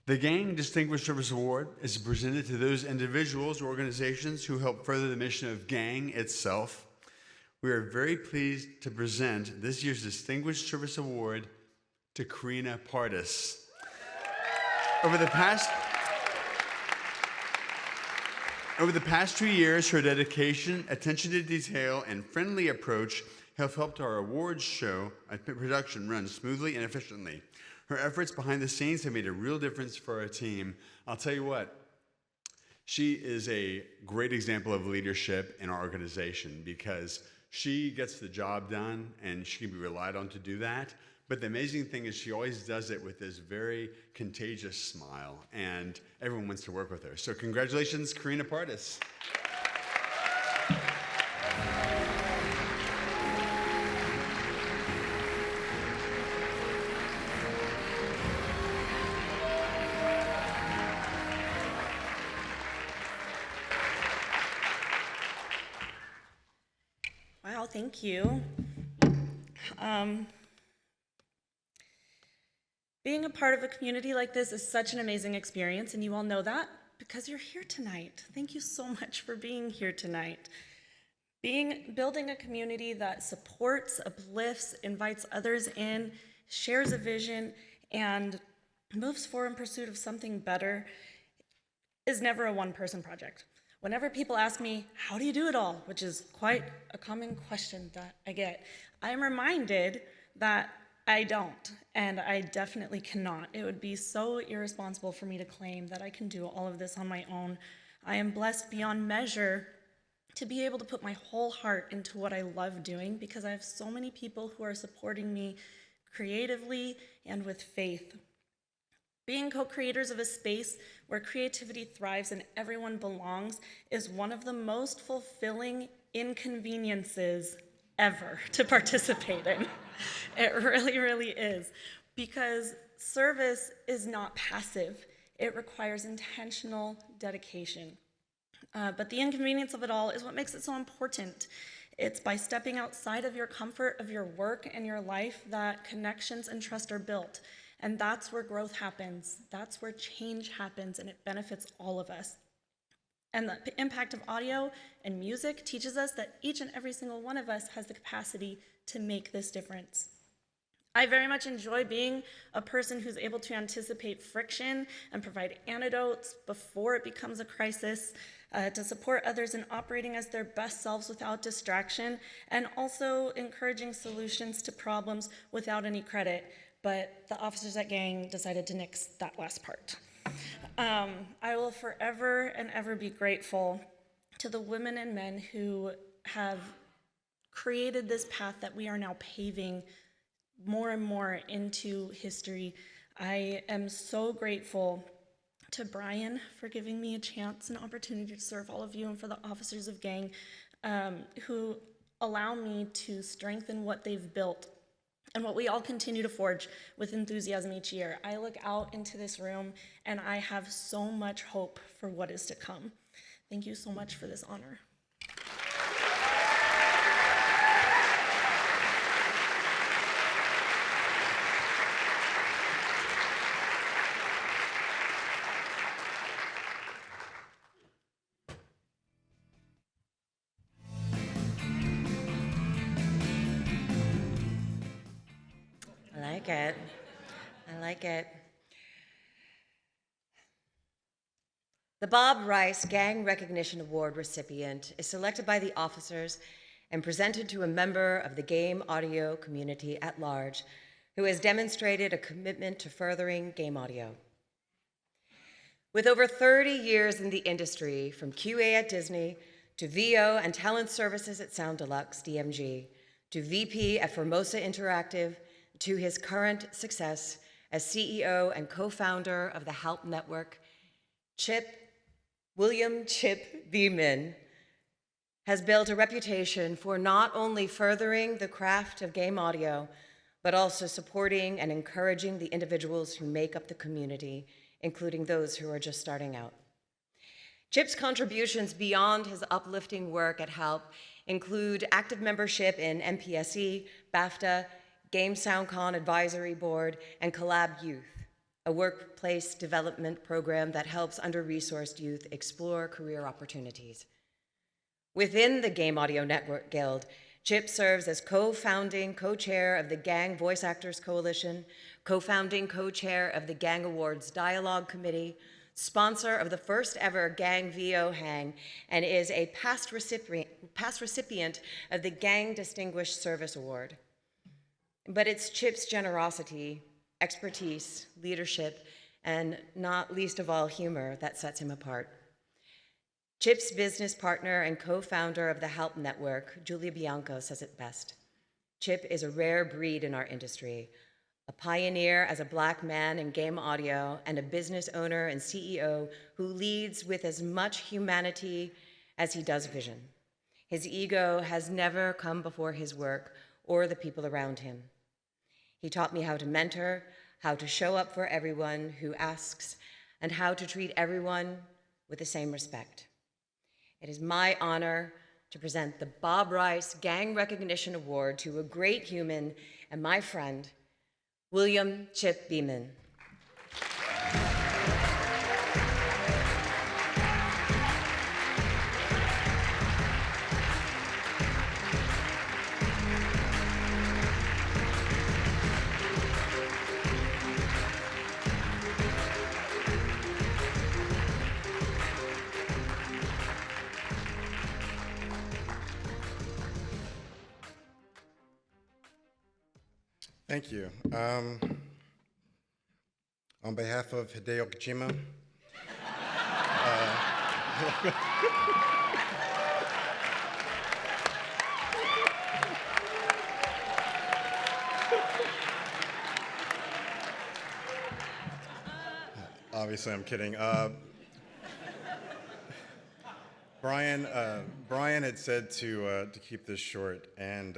The Gang Distinguished Service Award is presented to those individuals or organizations who help further the mission of Gang itself. We are very pleased to present this year's Distinguished Service Award to Karina Pardis. Over the past 2 years, her dedication, attention to detail, and friendly approach have helped our awards show production run smoothly and efficiently. Her efforts behind the scenes have made a real difference for our team. I'll tell you what, she is a great example of leadership in our organization because she gets the job done and she can be relied on to do that. But the amazing thing is she always does it with this very contagious smile, and everyone wants to work with her. So congratulations, Karina Pardis.
Wow, thank you. Being a part of a community like this is such an amazing experience, and you all know that because you're here tonight. Thank you so much for being here tonight. Building a community that supports, uplifts, invites others in, shares a vision, and moves forward in pursuit of something better is never a one-person project. Whenever people ask me, how do you do it all? Which is quite a common question that I get, I'm reminded that I don't, and I definitely cannot. It would be so irresponsible for me to claim that I can do all of this on my own. I am blessed beyond measure to be able to put my whole heart into what I love doing because I have so many people who are supporting me creatively and with faith. Being co-creators of a space where creativity thrives and everyone belongs is one of the most fulfilling inconveniences ever to participate in. It really, really is. Because service is not passive. It requires intentional dedication. But the inconvenience of it all is what makes it so important. It's by stepping outside of your comfort of your work and your life that connections and trust are built. And that's where growth happens. That's where change happens, and it benefits all of us. And the impact of audio and music teaches us that each and every single one of us has the capacity to make this difference. I very much enjoy being a person who's able to anticipate friction and provide antidotes before it becomes a crisis, to support others in operating as their best selves without distraction, and also encouraging solutions to problems without any credit. But the officers at Gang decided to nix that last part. I will forever and ever be grateful to the women and men who have created this path that we are now paving more and more into history. I am so grateful to Brian for giving me a chance and opportunity to serve all of you, and for the officers of gang who allow me to strengthen what they've built and what we all continue to forge with enthusiasm each year. I look out into this room and I have so much hope for what is to come. Thank you so much for this honor.
I like it. I like it. The Bob Rice Gang Recognition Award recipient is selected by the officers and presented to a member of the game audio community at large who has demonstrated a commitment to furthering game audio. With over 30 years in the industry, from QA at Disney to VO and talent services at Sound Deluxe, DMG, to VP at Formosa Interactive, to his current success as CEO and co-founder of the HALP Network, William Chip Beeman has built a reputation for not only furthering the craft of game audio, but also supporting and encouraging the individuals who make up the community, including those who are just starting out. Chip's contributions beyond his uplifting work at HALP include active membership in MPSE, BAFTA, Game SoundCon Advisory Board, and Collab Youth, a workplace development program that helps under-resourced youth explore career opportunities. Within the Game Audio Network Guild, Chip serves as co-founding co-chair of the Gang Voice Actors Coalition, co-founding co-chair of the Gang Awards Dialogue Committee, sponsor of the first ever Gang VO Hang, and is a past recipient of the Gang Distinguished Service Award. But it's Chip's generosity, expertise, leadership, and not least of all, humor that sets him apart. Chip's business partner and co-founder of the HALP Network, Julia Bianco, says it best. Chip is a rare breed in our industry, a pioneer as a Black man in game audio, and a business owner and CEO who leads with as much humanity as he does vision. His ego has never come before his work or the people around him. He taught me how to mentor, how to show up for everyone who asks, and how to treat everyone with the same respect. It is my honor to present the Bob Rice Gang Recognition Award to a great human and my friend, William Chip Beeman.
Thank you. On behalf of Hideo Kojima, obviously I'm kidding. Brian had said to keep this short, and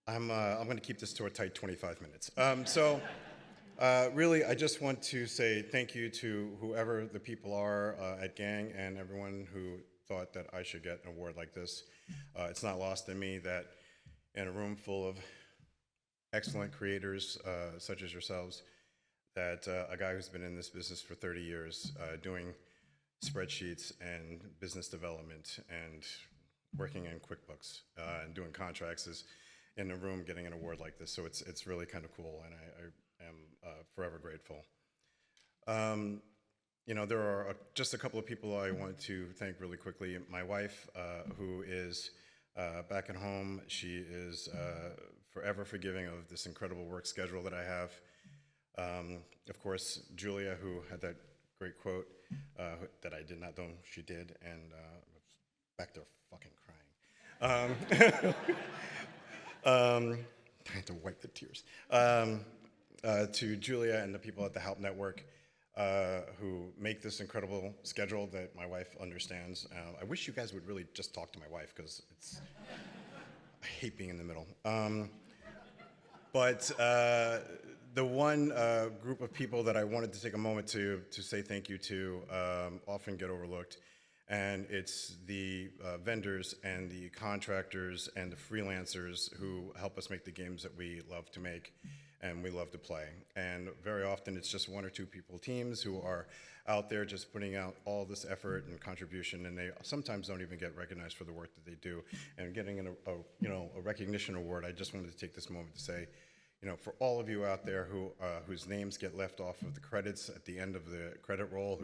I'm going to keep this to a tight 25 minutes. Really, I just want to say thank you to whoever the people are at Gang and everyone who thought that I should get an award like this. It's not lost on me that in a room full of excellent creators such as yourselves, that a guy who's been in this business for 30 years doing spreadsheets and business development and working in QuickBooks and doing contracts is in a room getting an award like this. So it's really kind of cool, and I am forever grateful. You know, there are just a couple of people I want to thank really quickly. My wife, who is back at home, she is forever forgiving of this incredible work schedule that I have. Of course, Julia, who had that great quote that I did not know she did, and back there fucking crying. I had to wipe the tears. to Julia and the people at the Help Network who make this incredible schedule that my wife understands. I wish you guys would really just talk to my wife, because I hate being in the middle. But the one group of people that I wanted to take a moment to say thank you to often get overlooked, and it's the vendors and the contractors and the freelancers who help us make the games that we love to make and we love to play. And very often it's just one or two people teams who are out there just putting out all this effort and contribution, and they sometimes don't even get recognized for the work that they do. And getting a recognition award, I just wanted to take this moment to say, for all of you out there whose names get left off of the credits at the end of the credit roll,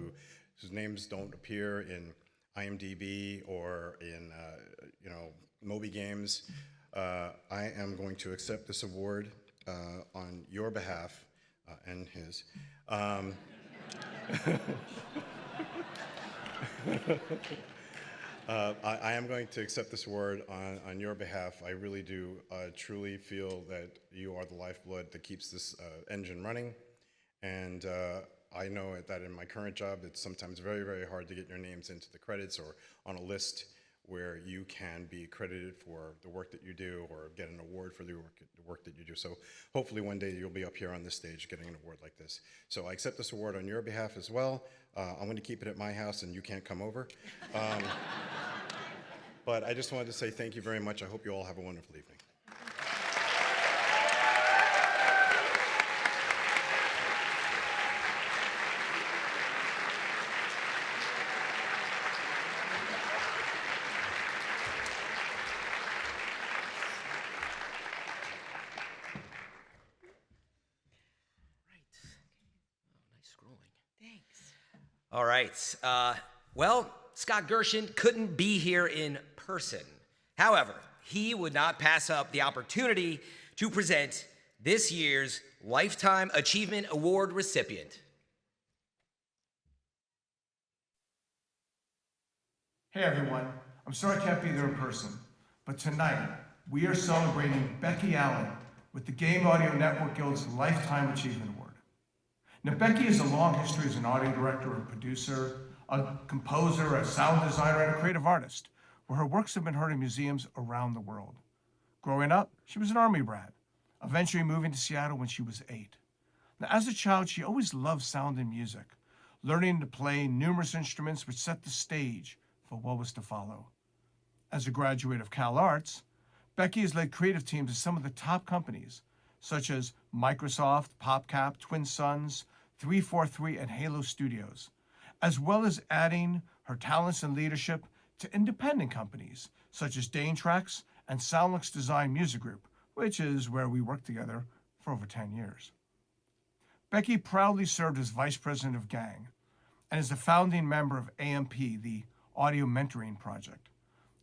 whose names don't appear in IMDb or in Moby Games, I am going to accept this award on your behalf and his. I am going to accept this award on your behalf. I really do truly feel that you are the lifeblood that keeps this engine running. And I know that in my current job, it's sometimes very, very hard to get your names into the credits or on a list where you can be credited for the work that you do or get an award for the work that you do. So hopefully one day you'll be up here on this stage getting an award like this. So I accept this award on your behalf as well. I'm going to keep it at my house and you can't come over. But I just wanted to say thank you very much. I hope you all have a wonderful evening.
All right. Well, Scott Gershon couldn't be here in person. However, he would not pass up the opportunity to present this year's Lifetime Achievement Award recipient.
Hey everyone, I'm sorry I can't be there in person, but tonight we are celebrating Becky Allen with the Game Audio Network Guild's Lifetime Achievement Award. Now, Becky has a long history as an audio director and producer, a composer, a sound designer, and a creative artist, where her works have been heard in museums around the world. Growing up, she was an Army brat, eventually moving to Seattle when she was 8. Now, as a child, she always loved sound and music, learning to play numerous instruments which set the stage for what was to follow. As a graduate of Cal Arts, Becky has led creative teams at some of the top companies, such as Microsoft, PopCap, Twin Suns, 343, and Halo Studios, as well as adding her talents and leadership to independent companies, such as Dane Tracks and Soundlux Design Music Group, which is where we worked together for over 10 years. Becky proudly served as Vice President of Gang and is a founding member of AMP, the Audio Mentoring Project,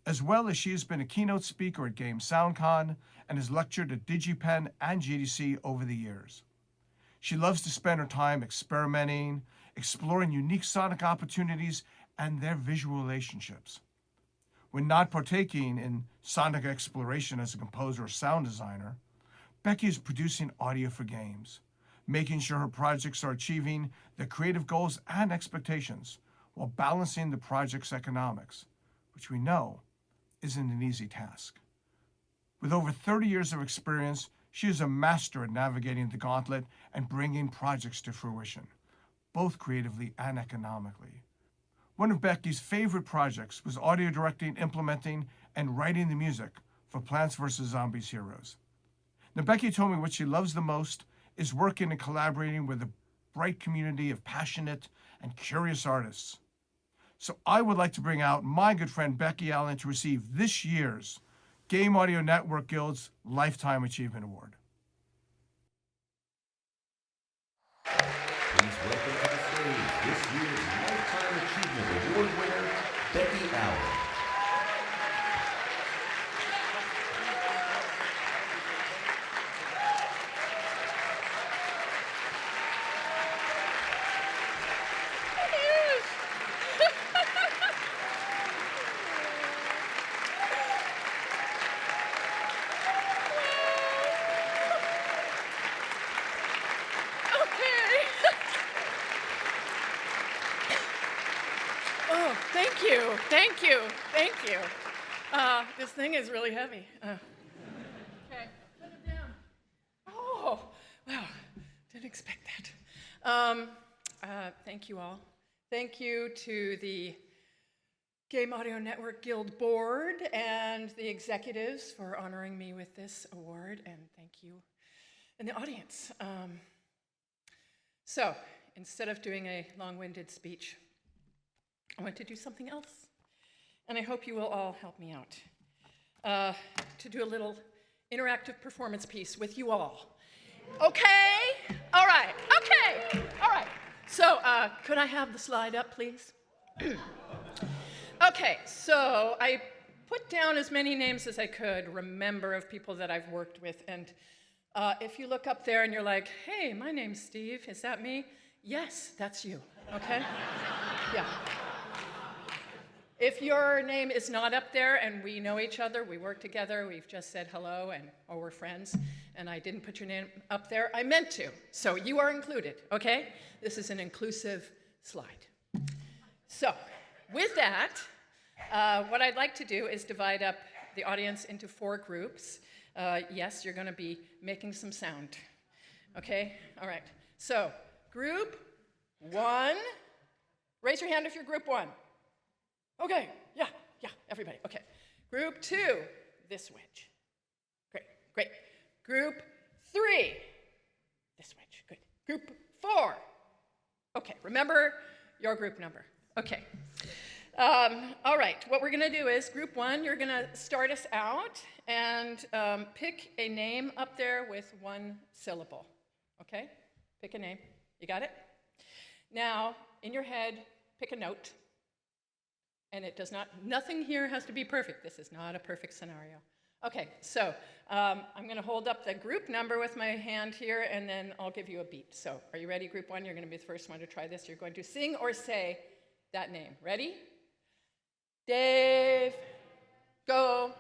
as well as she has been a keynote speaker at Game SoundCon and has lectured at DigiPen and GDC over the years. She loves to spend her time experimenting, exploring unique sonic opportunities and their visual relationships. When not partaking in sonic exploration as a composer or sound designer, Becky is producing audio for games, making sure her projects are achieving the creative goals and expectations while balancing the project's economics, which we know isn't an easy task. With over 30 years of experience, she is a master at navigating the gauntlet and bringing projects to fruition, both creatively and economically. One of Becky's favorite projects was audio directing, implementing, and writing the music for Plants vs. Zombies Heroes. Now, Becky told me what she loves the most is working and collaborating with a bright community of passionate and curious artists. So I would like to bring out my good friend Becky Allen to receive this year's Game Audio Network Guild's Lifetime Achievement Award.
Please welcome to the stage this year's Lifetime Achievement Award winner, Becky Allen.
thank you, thank you. This thing is really heavy. Okay, put it down. Oh, wow, didn't expect that. Thank you all. Thank you to the Game Audio Network Guild Board and the executives for honoring me with this award, and thank you in the audience. So, instead of doing a long-winded speech, I want to do something else, and I hope you will all help me out to do a little interactive performance piece with you all. Okay? All right. Okay. All right. So, could I have the slide up, please? Okay, so I put down as many names as I could remember of people that I've worked with, and if you look up there and you're like, hey, my name's Steve, is that me? Yes, that's you, okay? Yeah. If your name is not up there and we know each other, we work together, we've just said hello, or we're friends, and I didn't put your name up there, I meant to. So you are included, okay? This is an inclusive slide. So with that, what I'd like to do is divide up the audience into 4 groups. Yes, you're going to be making some sound, okay? All right. So group 1, raise your hand if you're group 1. Okay, yeah, everybody, okay. Group 2, this wedge. Great. Group 3, this wedge, good. Group 4, okay, remember your group number. Okay. All right, what we're gonna do is, group 1, you're gonna start us out and pick a name up there with 1 syllable, okay? Pick a name, you got it? Now, in your head, pick a note. And it does not, nothing here has to be perfect. This is not a perfect scenario. Okay, so I'm gonna hold up the group number with my hand here, and then I'll give you a beat. So are you ready, group 1? You're gonna be the first one to try this. You're going to sing or say that name. Ready? Dave, go,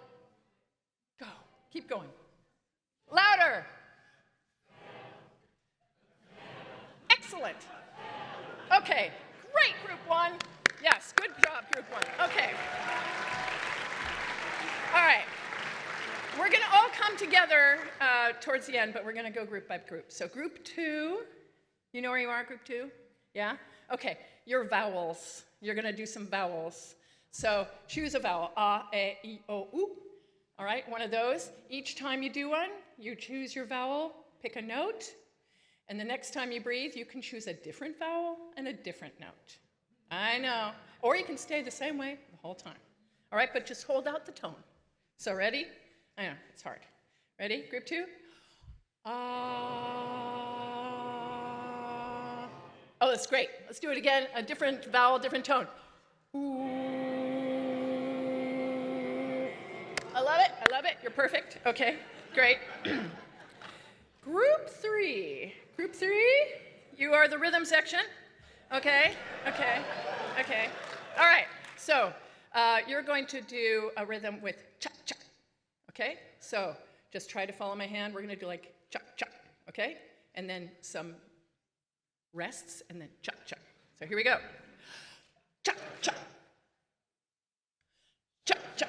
go. Keep going. Louder. Excellent. Okay, great, group 1. Yes, good job, group 1. Okay. All right. We're going to all come together towards the end, but we're going to go group by group. So group 2, you know where you are, group 2? Yeah? Okay, your vowels. You're going to do some vowels. So choose a vowel. A, E, I, O, U. All right, one of those. Each time you do one, you choose your vowel, pick a note, and the next time you breathe, you can choose a different vowel and a different note. I know. Or you can stay the same way the whole time. All right, but just hold out the tone. So ready? I know, it's hard. Ready? Group 2? Oh, that's great. Let's do it again. A different vowel, different tone. I love it. You're perfect. Okay, great. Group 3. Group 3, you are the rhythm section. Okay. All right, so you're going to do a rhythm with cha-cha, okay? So just try to follow my hand. We're gonna do like cha-cha, okay? And then some rests, and then cha-cha. So here we go. Cha-cha. Cha-cha.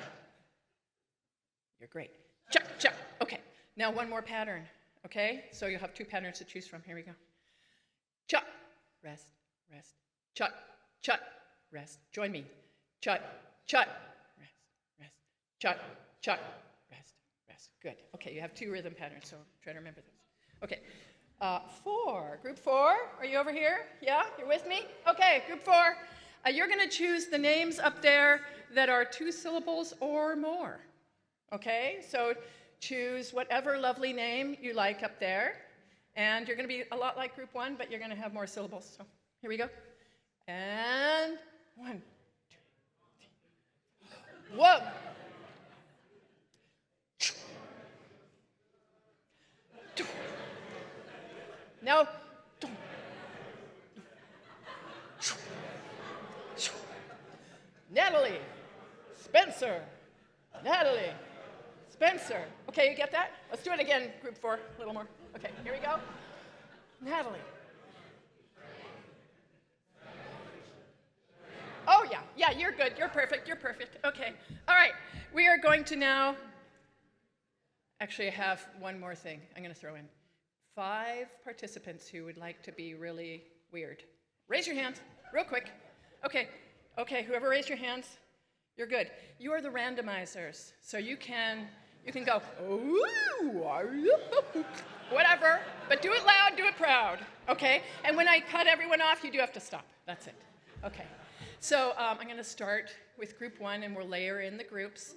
You're great. Cha-cha. Okay, now one more pattern, okay? So you'll have 2 patterns to choose from. Here we go. Cha, rest, rest. Chut, chut, rest. Join me. Chut, chut, rest, rest. Chut, chut, rest, rest. Good. Okay, you have 2 rhythm patterns, so try to remember those. Okay. 4. Group 4, are you over here? Yeah, you're with me? Okay, group 4. You're going to choose the names up there that are 2 syllables or more. Okay, so choose whatever lovely name you like up there. And you're going to be a lot like group 1, but you're going to have more syllables. So here we go. And 1, 2, 3. Whoa. Now, Natalie, Spencer, Natalie, Spencer. Okay, you get that? Let's do it again, group 4, a little more. Okay, here we go. Natalie. Oh, yeah, you're good. You're perfect. You're perfect. Okay. All right. We are going to now. Actually, I have one more thing I'm going to throw in. 5 participants who would like to be really weird. Raise your hands, real quick. Okay. Okay. Whoever raised your hands, you're good. You are the randomizers, so you can go. Ooh, whatever. But do it loud. Do it proud. Okay. And when I cut everyone off, you do have to stop. That's it. Okay. So I'm going to start with group 1, and we'll layer in the groups.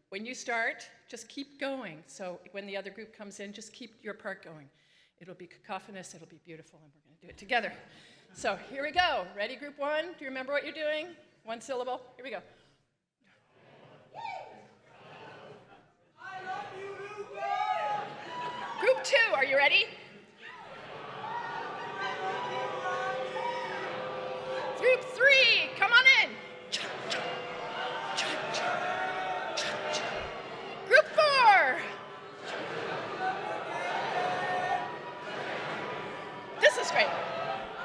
When you start, just keep going. So when the other group comes in, just keep your part going. It'll be cacophonous, it'll be beautiful, and we're going to do it together. So here we go. Ready, group 1? Do you remember what you're doing? 1 syllable. Here we go. Group 2, are you ready? Group 3, come on in. Group 4. This is great.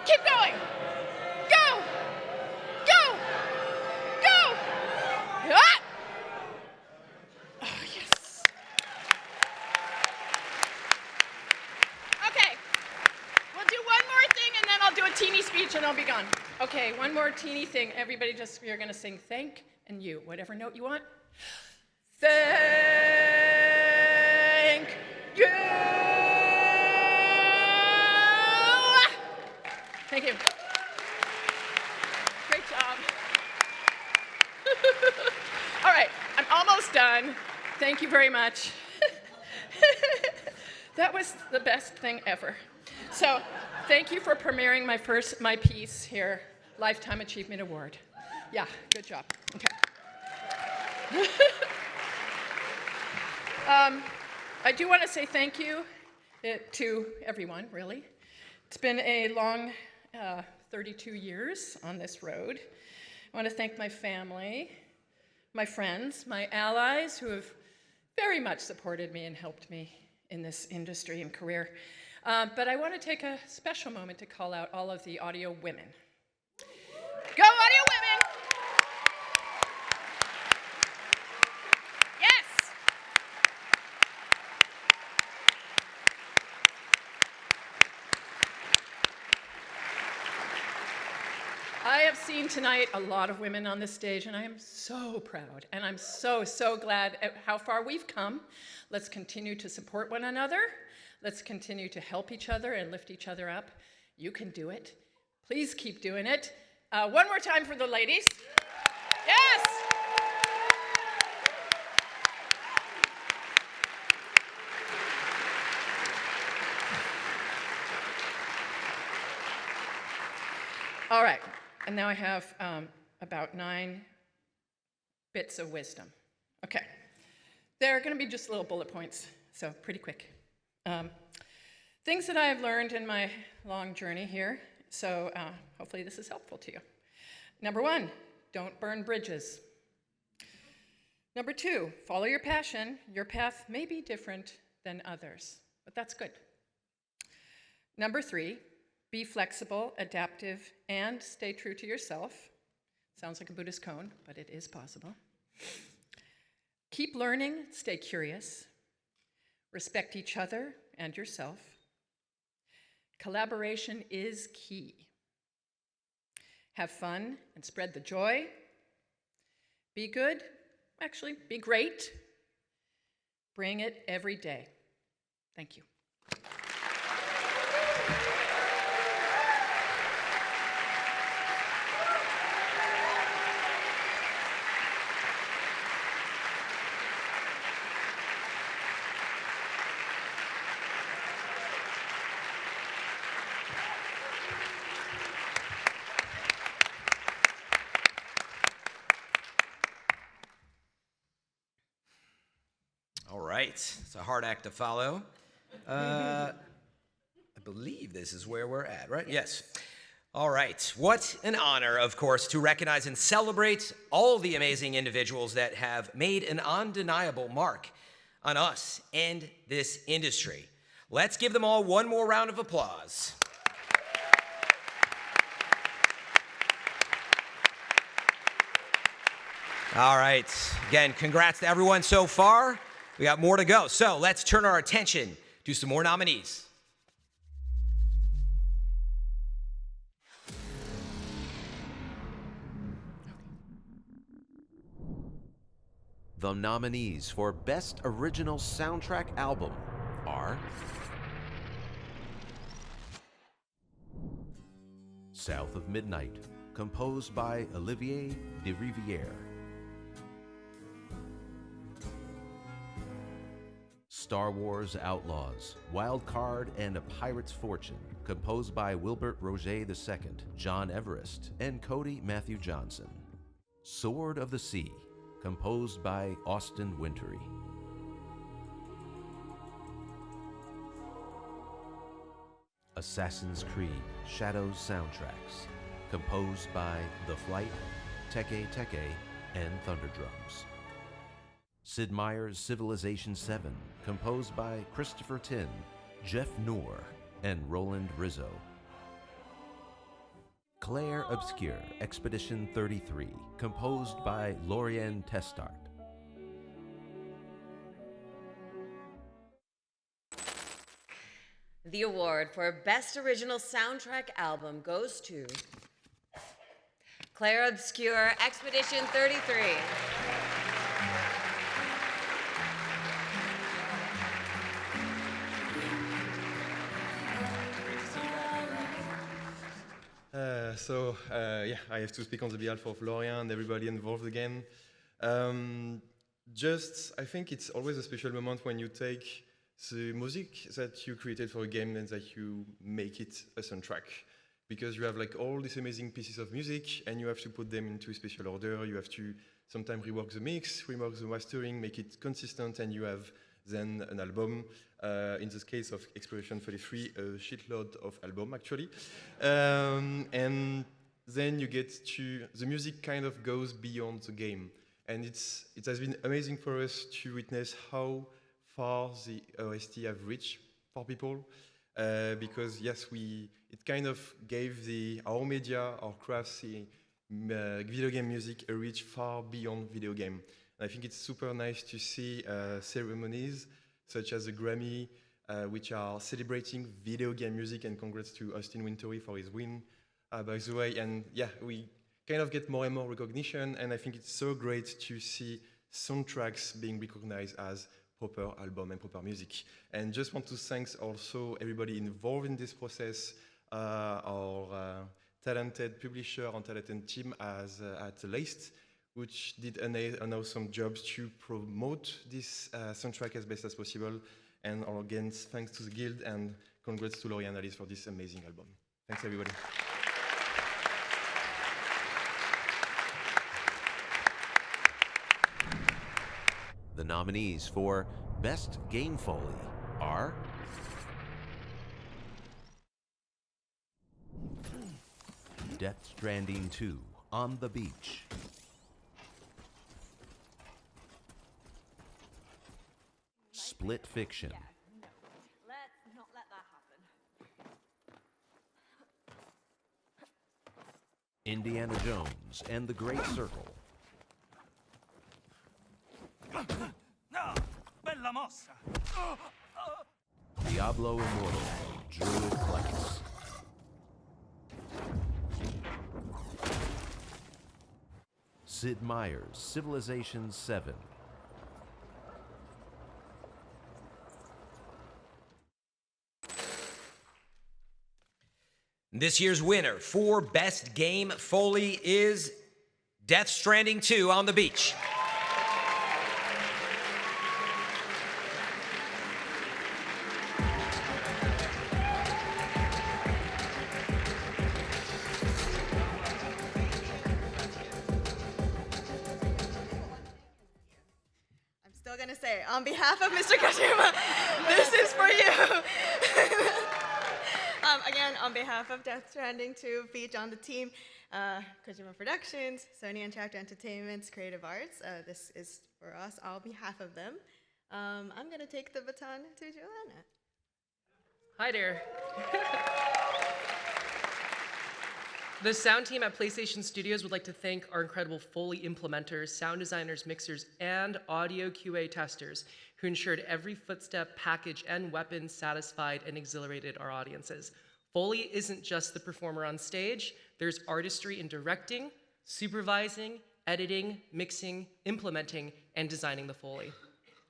Keep going. Go. Go. Go. Ah! Oh, yes. Okay. We'll do one more thing, and then I'll do a teeny speech, and I'll be gone. Okay, one more teeny thing. Everybody just, you're going to sing thank and you, whatever note you want. Thank you. Thank you. Great job. All right, I'm almost done. Thank you very much. That was the best thing ever. So thank you for premiering my piece here, Lifetime Achievement Award. Yeah, good job. Okay. I do want to say thank you to everyone, really. It's been a long 32 years on this road. I want to thank my family, my friends, my allies who have very much supported me and helped me in this industry and career. But I want to take a special moment to call out all of the audio women. Go audio women! Yes! I have seen tonight a lot of women on this stage, and I am so proud, and I'm so, so glad at how far we've come. Let's continue to support one another. Let's continue to help each other and lift each other up. You can do it. Please keep doing it. One more time for the ladies. Yes! All right, and now I have about 9 bits of wisdom. Okay, they're going to be just little bullet points, so pretty quick. Things that I have learned in my long journey here, so hopefully this is helpful to you. Number 1, don't burn bridges. Number 2, follow your passion. Your path may be different than others, but that's good. Number 3, be flexible, adaptive, and stay true to yourself. Sounds like a Buddhist koan, but it is possible. Keep learning, stay curious. Respect each other and yourself. Collaboration is key. Have fun and spread the joy. Be good, actually, be great. Bring it every day. Thank you.
All right, it's a hard act to follow. I believe this is where we're at, right? Yes. All right, what an honor, of course, to recognize and celebrate all the amazing individuals that have made an undeniable mark on us and this industry. Let's give them all one more round of applause. All right. Again, congrats to everyone so far. We got more to go. So let's turn our attention to some more nominees.
The nominees for Best Original Soundtrack Album are South of Midnight, composed by Olivier de Rivière. Star Wars Outlaws, Wild Card and a Pirate's Fortune, composed by Wilbert Roget II, John Everest, and Cody Matthew Johnson. Sword of the Sea, composed by Austin Wintory. Assassin's Creed Shadows Soundtracks, composed by The Flight, Teke Teke, and Thunderdrums. Sid Meier's Civilization VII, composed by Christopher Tin, Jeff Noor, and Roland Rizzo. Clair Obscur Expedition 33, composed by Lorien Testart.
The award for Best Original Soundtrack Album goes to Clair Obscur Expedition 33.
Yeah, I have to speak on the behalf of Lorien and everybody involved again. I think it's always a special moment when you take the music that you created for a game and that you make it a soundtrack. Because you have like all these amazing pieces of music and you have to put them into a special order. You have to sometimes rework the mix, rework the mastering, make it consistent, and you have then an album. In this case of Expedition 33, a shitload of album actually. And then you get to, the music kind of goes beyond the game. And it has been amazing for us to witness how far the OST have reached for people. Because yes, it kind of gave our media, our crafts, the video game music a reach far beyond video game. And I think it's super nice to see ceremonies such as the Grammy, which are celebrating video game music, and congrats to Austin Wintory for his win, by the way. And yeah, we kind of get more and more recognition, and I think it's so great to see soundtracks being recognized as proper album and proper music. And just want to thank also everybody involved in this process, our talented publisher and talented team at Laced, which did an awesome job to promote this soundtrack as best as possible. And again, thanks to the Guild, and congrats to Lorien and Alice for this amazing album. Thanks, everybody.
The nominees for Best Game Foley are Death Stranding 2, On the Beach. Split Fiction.
Let's not let that happen.
Indiana Jones and the Great Circle.
No, bella mossa.
Diablo Immortal, Druid Flex. Sid Meier's Civilization VII.
This year's winner for Best Game Foley is Death Stranding 2, On the Beach.
I'm still gonna say, on behalf of Mr. Kojima, this is for you. Again, on behalf of Death Stranding 2, Beach on the team, Kojima Productions, Sony Interactive Entertainment's Creative Arts, this is for us, on behalf of them. I'm gonna take the baton to Joanna.
Hi there.
The sound team at PlayStation Studios would like to thank our incredible Foley implementers, sound designers, mixers, and audio QA testers who ensured every footstep, package, and weapon satisfied and exhilarated our audiences. Foley isn't just the performer on stage. There's artistry in directing, supervising, editing, mixing, implementing, and designing the Foley.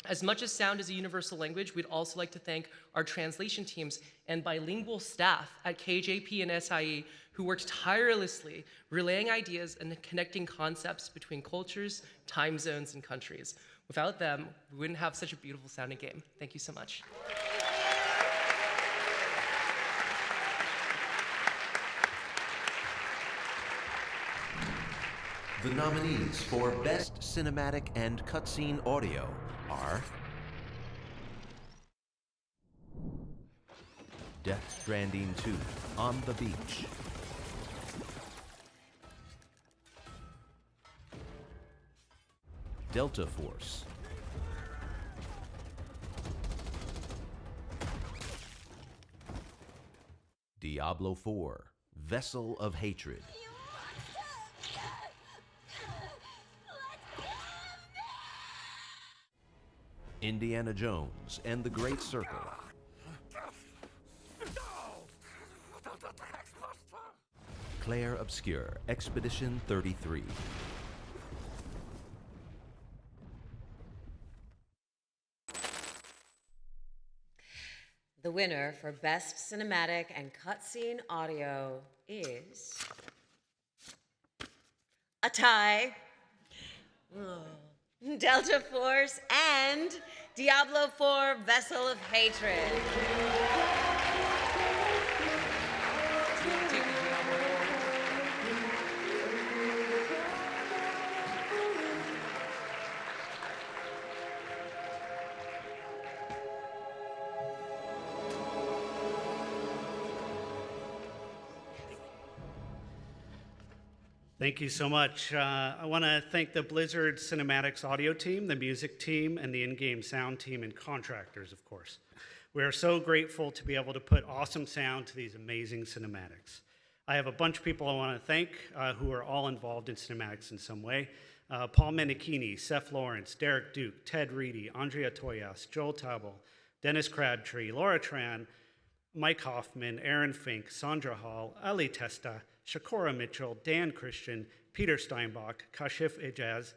As much as sound is a universal language, we'd also like to thank our translation teams and bilingual staff at KJP and SIE who worked tirelessly relaying ideas and connecting concepts between cultures, time zones, and countries. Without them, we wouldn't have such a beautiful sounding game. Thank you so much.
The nominees for Best Cinematic and Cutscene Audio are Death Stranding 2, On the Beach, Delta Force, Diablo 4, Vessel of Hatred, Indiana Jones and the Great Circle, Claire Obscure, Expedition 33.
The winner for Best Cinematic and Cutscene Audio is a tie. Delta Force and Diablo 4 Vessel of Hatred.
Thank you so much. I want to thank the Blizzard Cinematics audio team, the music team, and the in-game sound team and contractors, of course. We are so grateful to be able to put awesome sound to these amazing cinematics. I have a bunch of people I want to thank who are all involved in cinematics in some way. Paul Menachini, Seth Lawrence, Derek Duke, Ted Reedy, Andrea Toyas, Joel Tabel, Dennis Crabtree, Laura Tran, Mike Hoffman, Aaron Fink, Sandra Hall, Ali Testa, Shakora Mitchell, Dan Christian, Peter Steinbach, Kashif Ejaz,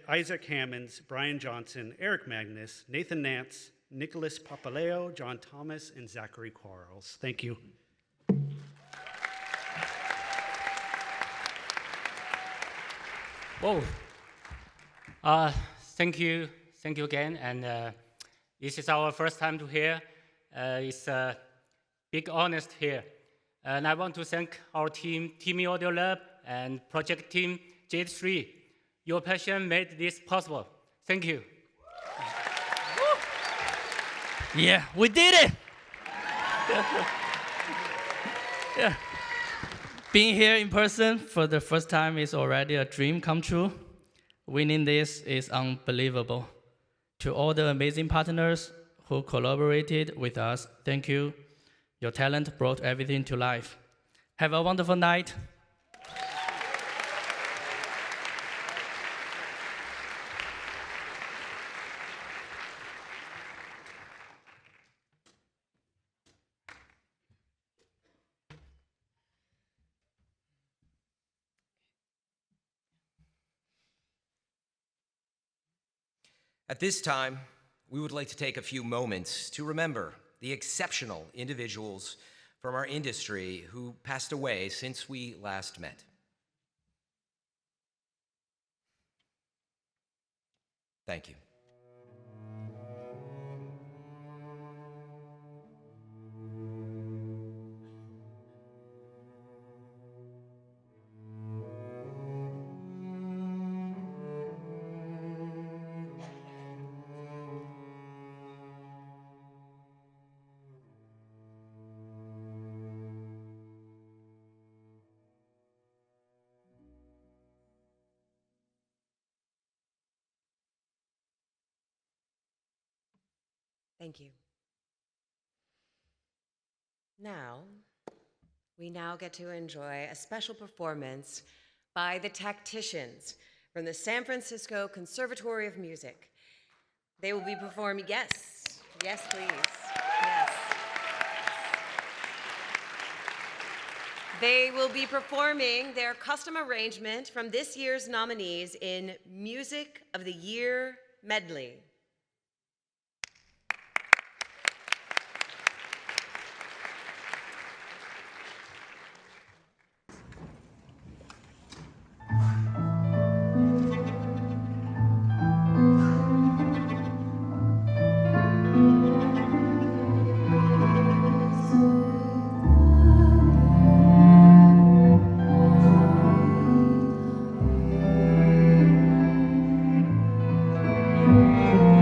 Isaac Hammonds, Brian Johnson, Eric Magnus, Nathan Nance, Nicholas Papaleo, John Thomas, and Zachary Quarles. Thank you.
Whoa. Thank you again. And this is our first time to hear. It's a big honor here. And I want to thank our team, Teamy Audio Lab, and project team, Jade 3. Your passion made this possible. Thank you.
Yeah, we did it! Yeah. Being here in person for the first time is already a dream come true. Winning this is unbelievable. To all the amazing partners who collaborated with us, thank you. Your talent brought everything to life. Have a wonderful night.
At this time, we would like to take a few moments to remember the exceptional individuals from our industry who passed away since we last met. Thank you.
Thank you. Now, we now get to enjoy a special performance by the Tacticians from the San Francisco Conservatory of Music. They will be performing, yes, please, yes. They will be performing their custom arrangement from this year's nominees in Music of the Year Medley.
Thank you.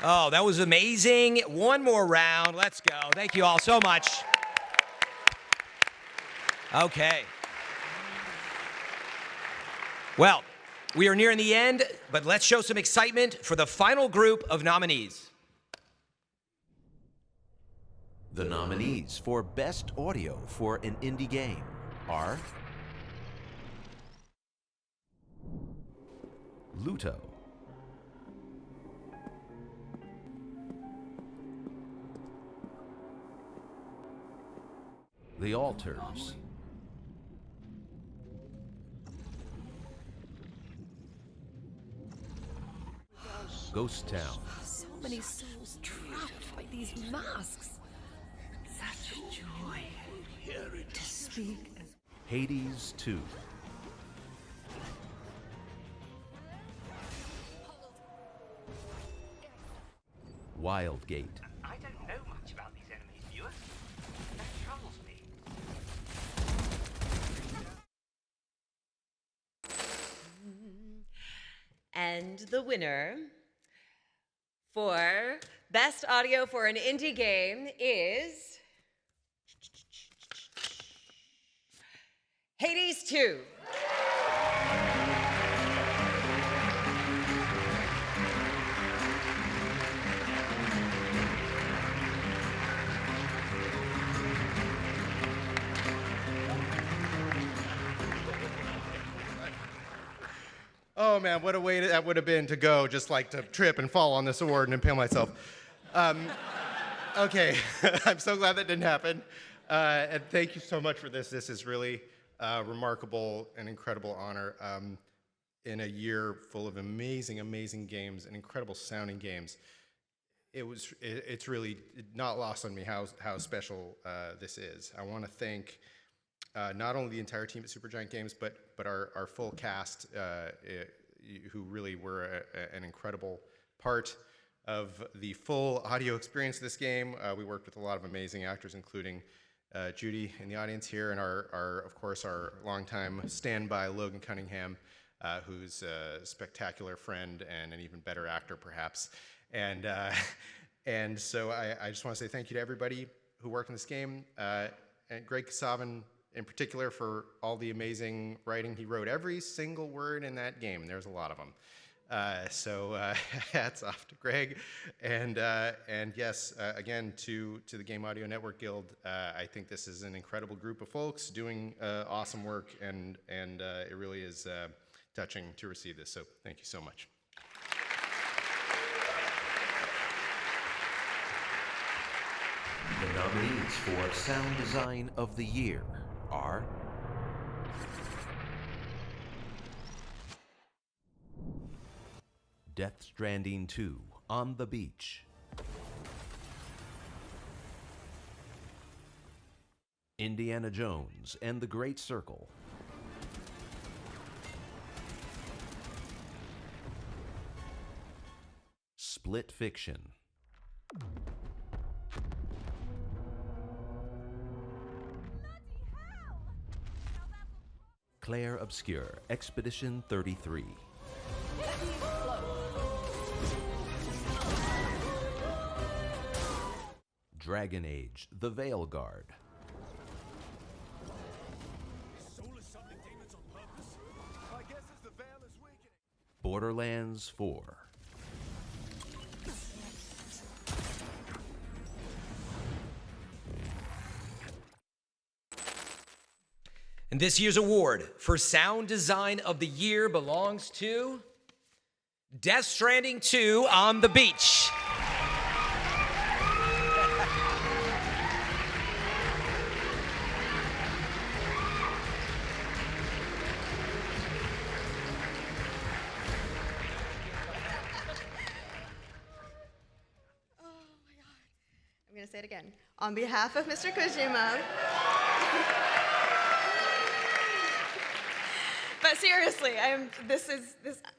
Oh, that was amazing. One more round. Let's go. Thank you all so much. Okay. Well, we are nearing the end, but let's show some excitement for the final group of nominees.
The nominees for Best Audio for an Indie Game are Luto, The Alters, Ghost Town,
So many souls trapped by these masks. Such a joy to speak as
Hades 2, Wildgate,
I don't know much about these enemies, viewers. That troubles me.
And the winner for Best Audio for an Indie Game is Hades 2.
Oh man, what a way that would have been to go, just like to trip and fall on this award and impale myself. Okay, I'm so glad that didn't happen. And thank you so much for this. This is really remarkable and incredible honor in a year full of amazing, amazing games and incredible sounding games. It's really not lost on me how special this is. I want to thank not only the entire team at Supergiant Games, but our full cast, who really were an incredible part of the full audio experience of this game. We worked with a lot of amazing actors, including Judy in the audience here, and of course, our longtime standby Logan Cunningham, who's a spectacular friend and an even better actor, perhaps. And so I just want to say thank you to everybody who worked in this game. And Greg Kasavin in particular for all the amazing writing he wrote. Every single word in that game, and there's a lot of them. So hats off to Greg, and yes, again to the Game Audio Network Guild. I think this is an incredible group of folks doing awesome work, and it really is touching to receive this. So thank you so much.
The nominees for Sound Design of the Year are Death Stranding 2 On the Beach, Indiana Jones and the Great Circle, Split Fiction, Claire Obscure Expedition 33, Dragon Age The Veilguard, Borderlands 4,
And this year's award for Sound Design of the Year belongs to Death Stranding 2 On the Beach.
I'm going to say it again. On behalf of Mr. Kojima. But seriously,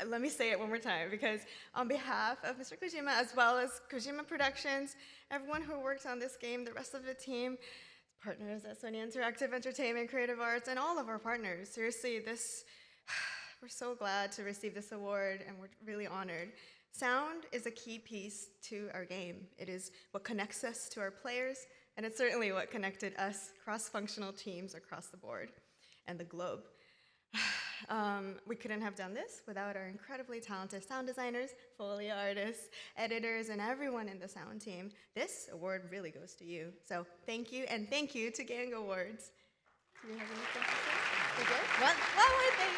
let me say it one more time, because on behalf of Mr. Kojima, as well as Kojima Productions, everyone who worked on this game, the rest of the team, partners at Sony Interactive Entertainment, Creative Arts, and all of our partners, seriously, we're so glad to receive this award, and we're really honored. Sound is a key piece to our game. It is what connects us to our players, and it's certainly what connected us cross-functional teams across the board and the globe. We couldn't have done this without our incredibly talented sound designers, Foley artists, editors, and everyone in the sound team. This award really goes to you. So thank you, and thank you to Gang Awards. Do you have anything to say? We good? One more thing.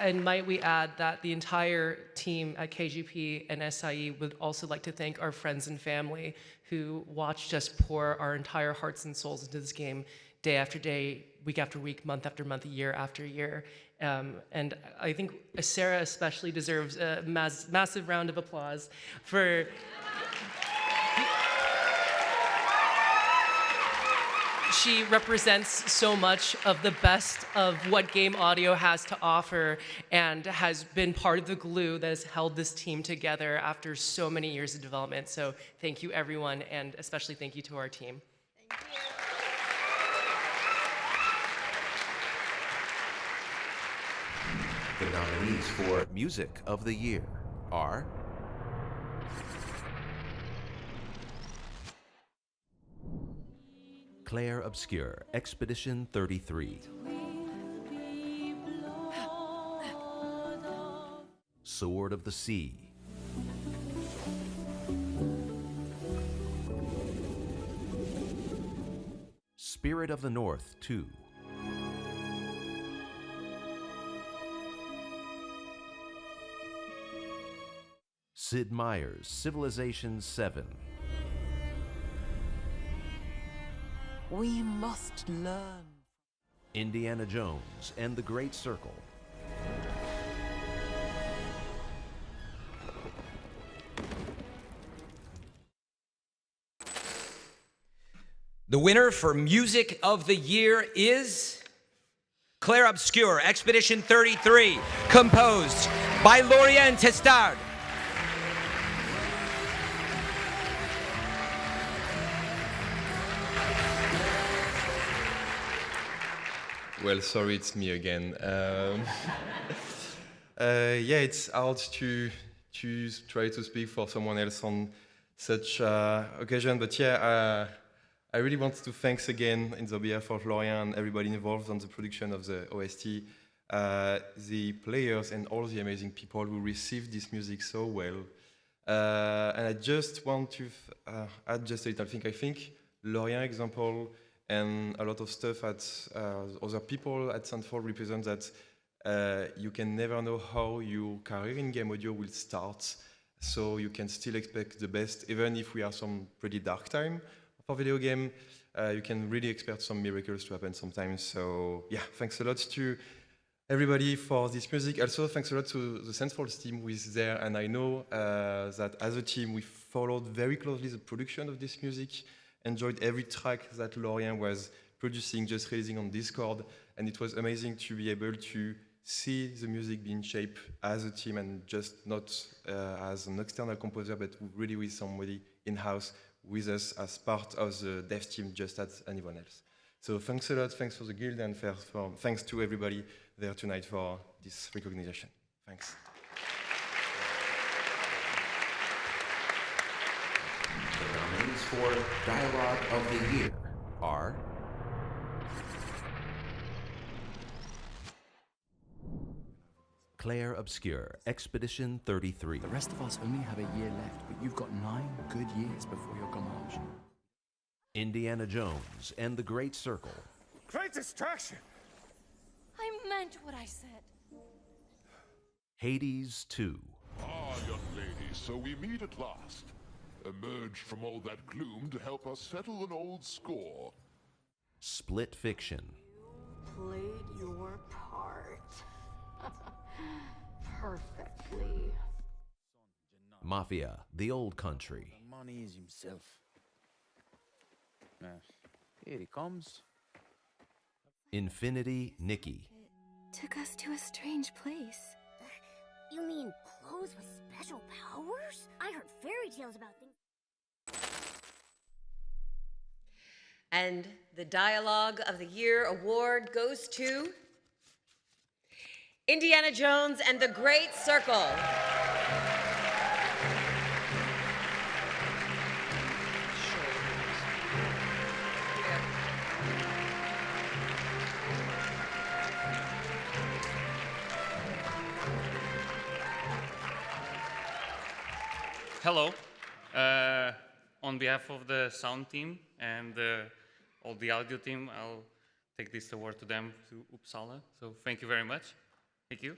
And might we add that the entire team at KGP and SIE would also like to thank our friends and family who watched us pour our entire hearts and souls into this game day after day, week after week, month after month, year after year. And I think Sarah especially deserves a massive round of applause for she represents so much of the best of what Game Audio has to offer and has been part of the glue that has held this team together after so many years of development. So thank you, everyone, and especially thank you to our team.
The nominees for Music of the Year are Claire Obscure Expedition 33, Sword of the Sea, Spirit of the North 2, Sid Meier's Civilization 7,
We must learn.
Indiana Jones and the Great Circle,
The winner for Music of the Year is Claire Obscure Expedition 33, composed by Lorient Testard.
Well, sorry, it's me again. Yeah, it's hard to try to speak for someone else on such occasion, but yeah, I really want to thanks again in the behalf of Lorient and everybody involved on the production of the OST, the players and all the amazing people who received this music so well. And I just want to add just a little thing. I think Lorient example and a lot of stuff at other people at Soundfall represent that you can never know how your career in game audio will start. So you can still expect the best, even if we are some pretty dark time for video game. You can really expect some miracles to happen sometimes. So yeah, thanks a lot to everybody for this music. Also, thanks a lot to the Soundfall team who is there. And I know that as a team, we followed very closely the production of this music, enjoyed every track that Lorient was producing, just releasing on Discord. And it was amazing to be able to see the music being shaped as a team and just not as an external composer, but really with somebody in-house with us as part of the dev team, just as anyone else. So thanks a lot, thanks for the guild, and thanks to everybody there tonight for this recognition. Thanks.
The nominees for Dialogue of the Year are Clair Obscur, Expedition 33.
The rest of us only have a year left, but you've got 9 good years before your Gamage.
Indiana Jones and the Great Circle.
Great distraction!
I meant what I said.
Hades 2.
Ah, young lady, so we meet at last. Emerged from all that gloom to help us settle an old score.
Split Fiction.
Played your part. Perfectly.
Mafia, The Old Country.
Money is himself. Here he comes.
Infinity Nikki.
Took us to a strange place.
You mean clothes with special powers? I heard fairy tales about things.
And the Dialogue of the Year award goes to Indiana Jones and the Great Circle.
Hello. On behalf of the sound team and all the audio team, I'll take this award to them, to Uppsala. So thank you very much. Thank you.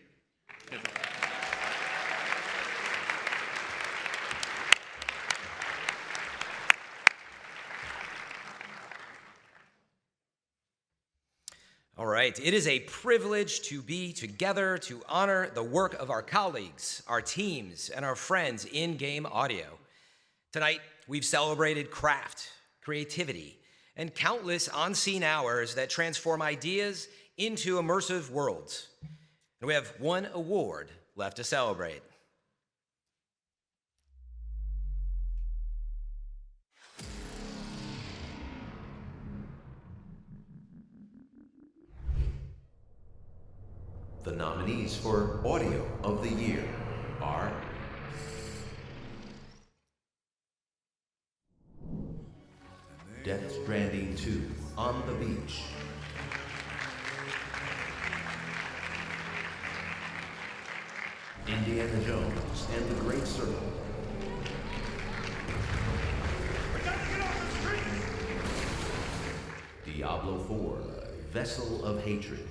All right, it is a privilege to be together to honor the work of our colleagues, our teams, and our friends in game audio. Tonight, we've celebrated craft, creativity, and countless on-scene hours that transform ideas into immersive worlds. And we have one award left to celebrate.
The nominees for Audio of the Year are Death Stranding 2, On the Beach. Indiana Jones and the Great Circle. Diablo 4, Vessel of Hatred.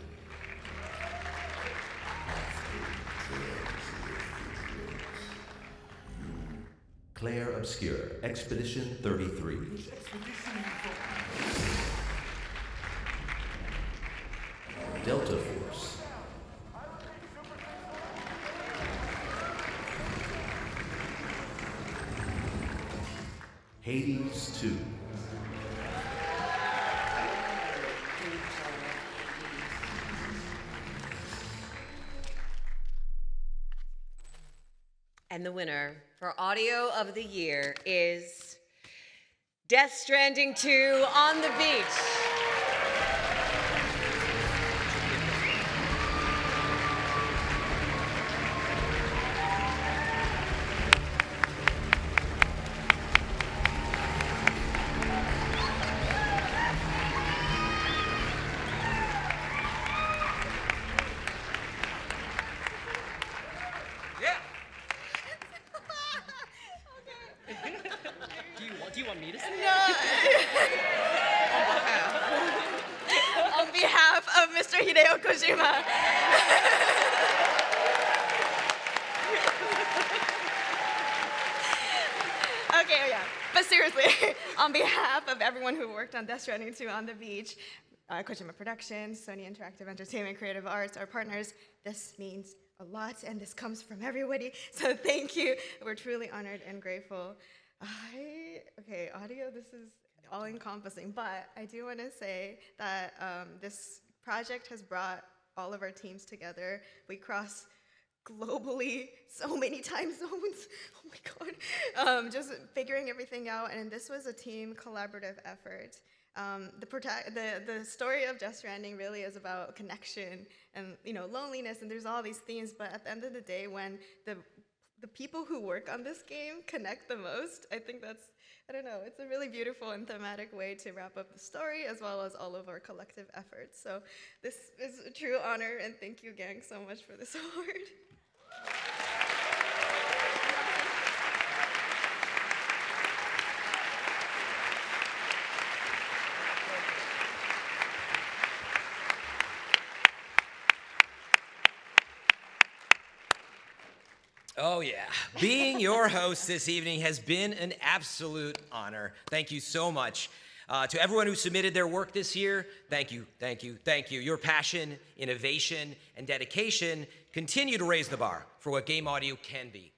Clair Obscur, Expedition 33. Delta Force. Hades 2.
And the winner for Audio of the Year is Death Stranding 2, On the Beach.
Hideo Kojima. Okay, oh yeah. But seriously, on behalf of everyone who worked on Death Stranding 2 on the beach, Kojima Productions, Sony Interactive Entertainment, Creative Arts, our partners, this means a lot, and this comes from everybody. So thank you. We're truly honored and grateful. Okay, audio, this is all-encompassing, but I do want to say that this project has brought all of our teams together. We cross globally so many time zones. Oh my God. Just figuring everything out, and this was a team collaborative effort. The story of Death Stranding really is about connection and loneliness, and there's all these themes, but at the end of the day, when the people who work on this game connect the most, I think that's, I don't know, it's a really beautiful and thematic way to wrap up the story as well as all of our collective efforts. So this is a true honor, and thank you, gang, so much for this award.
Oh, yeah. Being your host this evening has been an absolute honor. Thank you so much. To everyone who submitted their work this year, thank you, thank you, thank you. Your passion, innovation, and dedication continue to raise the bar for what game audio can be.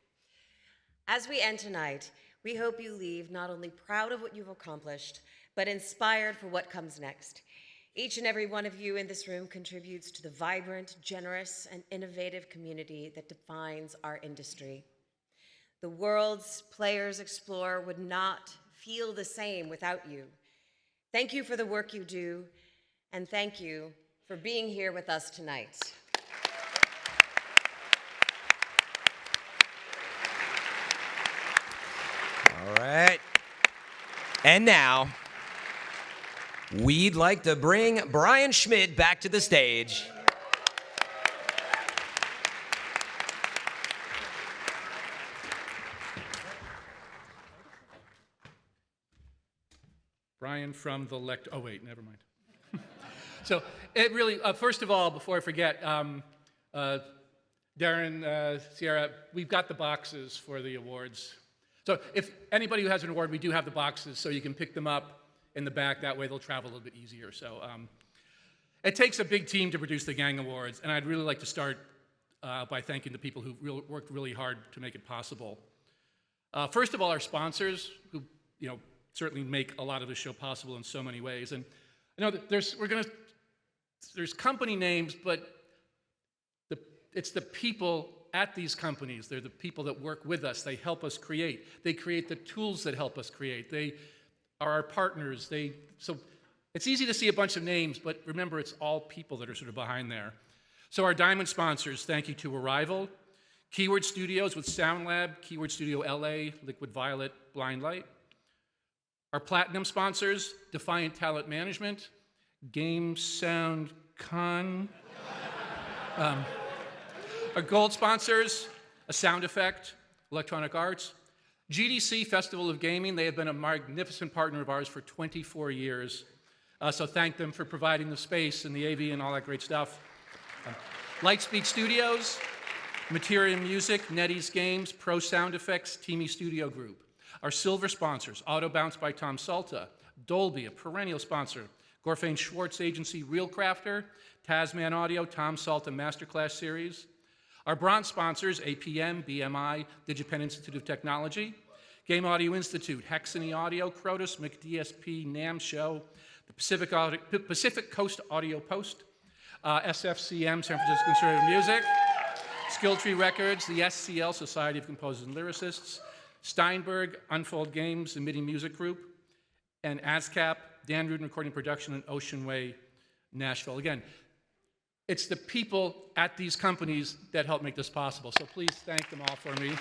As we end tonight, we hope you leave not only proud of what you've accomplished, but inspired for what comes next. Each and every one of you in this room contributes to the vibrant, generous, and innovative community that defines our industry. The world's players explore would not feel the same without you. Thank you for the work you do, and thank you for being here with us tonight.
All right. And now, we'd like to bring Brian Schmidt back to the stage.
Brian from the oh wait, never mind. So it really, first of all, before I forget, Darren, Sierra, we've got the boxes for the awards. So if anybody who has an award, we do have the boxes so you can pick them up in the back. That way they'll travel a little bit easier. So it takes a big team to produce the Gang Awards, and I'd really like to start by thanking the people who worked really hard to make it possible. First of all, our sponsors, who certainly make a lot of the show possible in so many ways. And I know that there's company names, but it's the people at these companies. They're the people that work with us. They help us create. They create the tools that help us create. They are our partners. So it's easy to see a bunch of names, but remember, it's all people that are sort of behind there. So our diamond sponsors, thank you to Arrival, Keyword Studios with SoundLab, Keyword Studio LA, Liquid Violet, Blind Light. Our platinum sponsors, Defiant Talent Management, Game Sound Con. Our gold sponsors, A Sound Effect, Electronic Arts, GDC Festival of Gaming. They have been a magnificent partner of ours for 24 years. So thank them for providing the space and the AV and all that great stuff. Lightspeed Studios, Materia Music, NetEase Games, Pro Sound Effects, Teamy Studio Group. Our silver sponsors, Auto Bounce by Tom Salta, Dolby, a perennial sponsor, Gorfain Schwartz Agency, Realcrafter, Tasman Audio, Tom Salta Masterclass Series. Our bronze sponsors, APM, BMI, DigiPen Institute of Technology, Game Audio Institute, Hexany Audio, Crotus, McDSP, NAMM Show, the Pacific Coast Audio Post, SFCM, San Francisco Conservative Music, Skilltree Records, the SCL, Society of Composers and Lyricists, Steinberg, Unfold Games, the MIDI Music Group, and ASCAP, Dan Rudin Recording Production, and Ocean Way, Nashville. Again, it's the people at these companies that help make this possible. So please thank them all for me.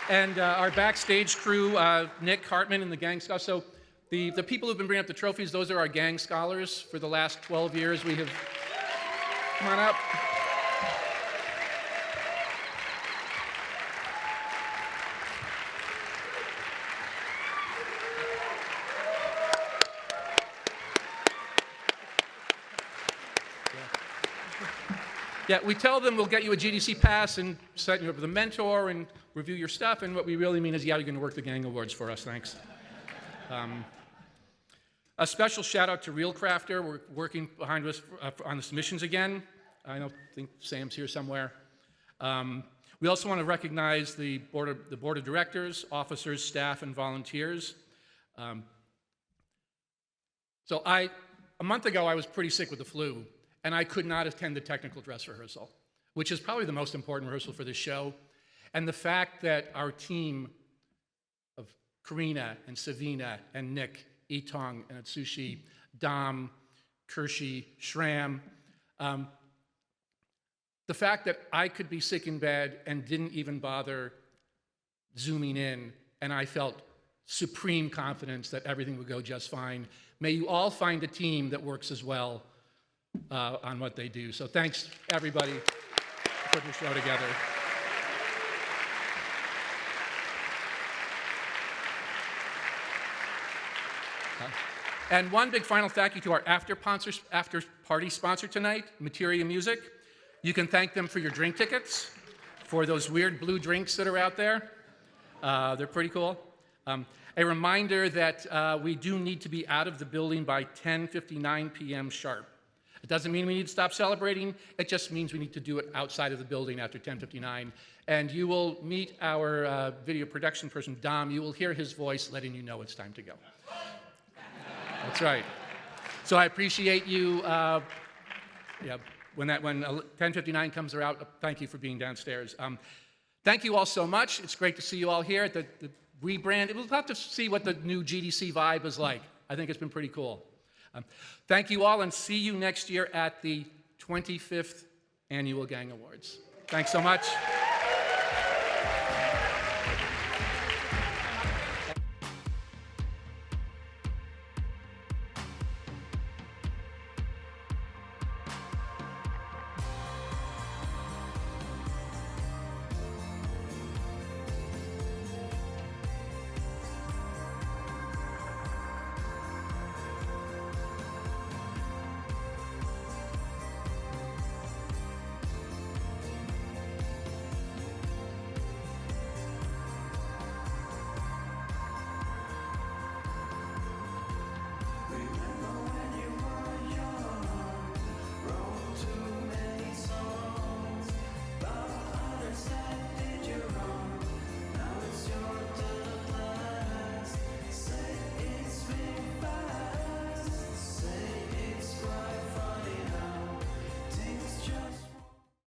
And our backstage crew, Nick Hartman and the Gang Scholars. So the people who've been bringing up the trophies, those are our Gang Scholars. For the last 12 years, we have... Come on up. Yeah, we tell them we'll get you a GDC pass and set you up with a mentor and review your stuff, and what we really mean is, yeah, you're going to work the Gang Awards for us, thanks. A special shout out to Realcrafter. We're working behind us on the submissions again. I don't think Sam's here somewhere. We also want to recognize the board of directors, officers, staff, and volunteers. So a month ago, I was pretty sick with the flu, and I could not attend the technical dress rehearsal, which is probably the most important rehearsal for this show. And the fact that our team of Karina and Savina and Nick, Itong and Atsushi, Dom, Kershi, Shram, the fact that I could be sick in bed and didn't even bother zooming in, and I felt supreme confidence that everything would go just fine. May you all find a team that works as well on what they do. So thanks, everybody, for putting the show together. And one big final thank you to our after party sponsor tonight, Materia Music. You can thank them for your drink tickets, for those weird blue drinks that are out there. They're pretty cool. A reminder that we do need to be out of the building by 10:59 p.m. sharp. It doesn't mean we need to stop celebrating. It just means we need to do it outside of the building after 10:59. And you will meet our video production person, Dom. You will hear his voice letting you know it's time to go. That's right. So I appreciate you. When 10:59 comes around, thank you for being downstairs. Thank you all so much. It's great to see you all here at the rebrand. We'll have to see what the new GDC vibe is like. I think it's been pretty cool. Thank you all, and see you next year at the 25th Annual Gang Awards. Thanks so much.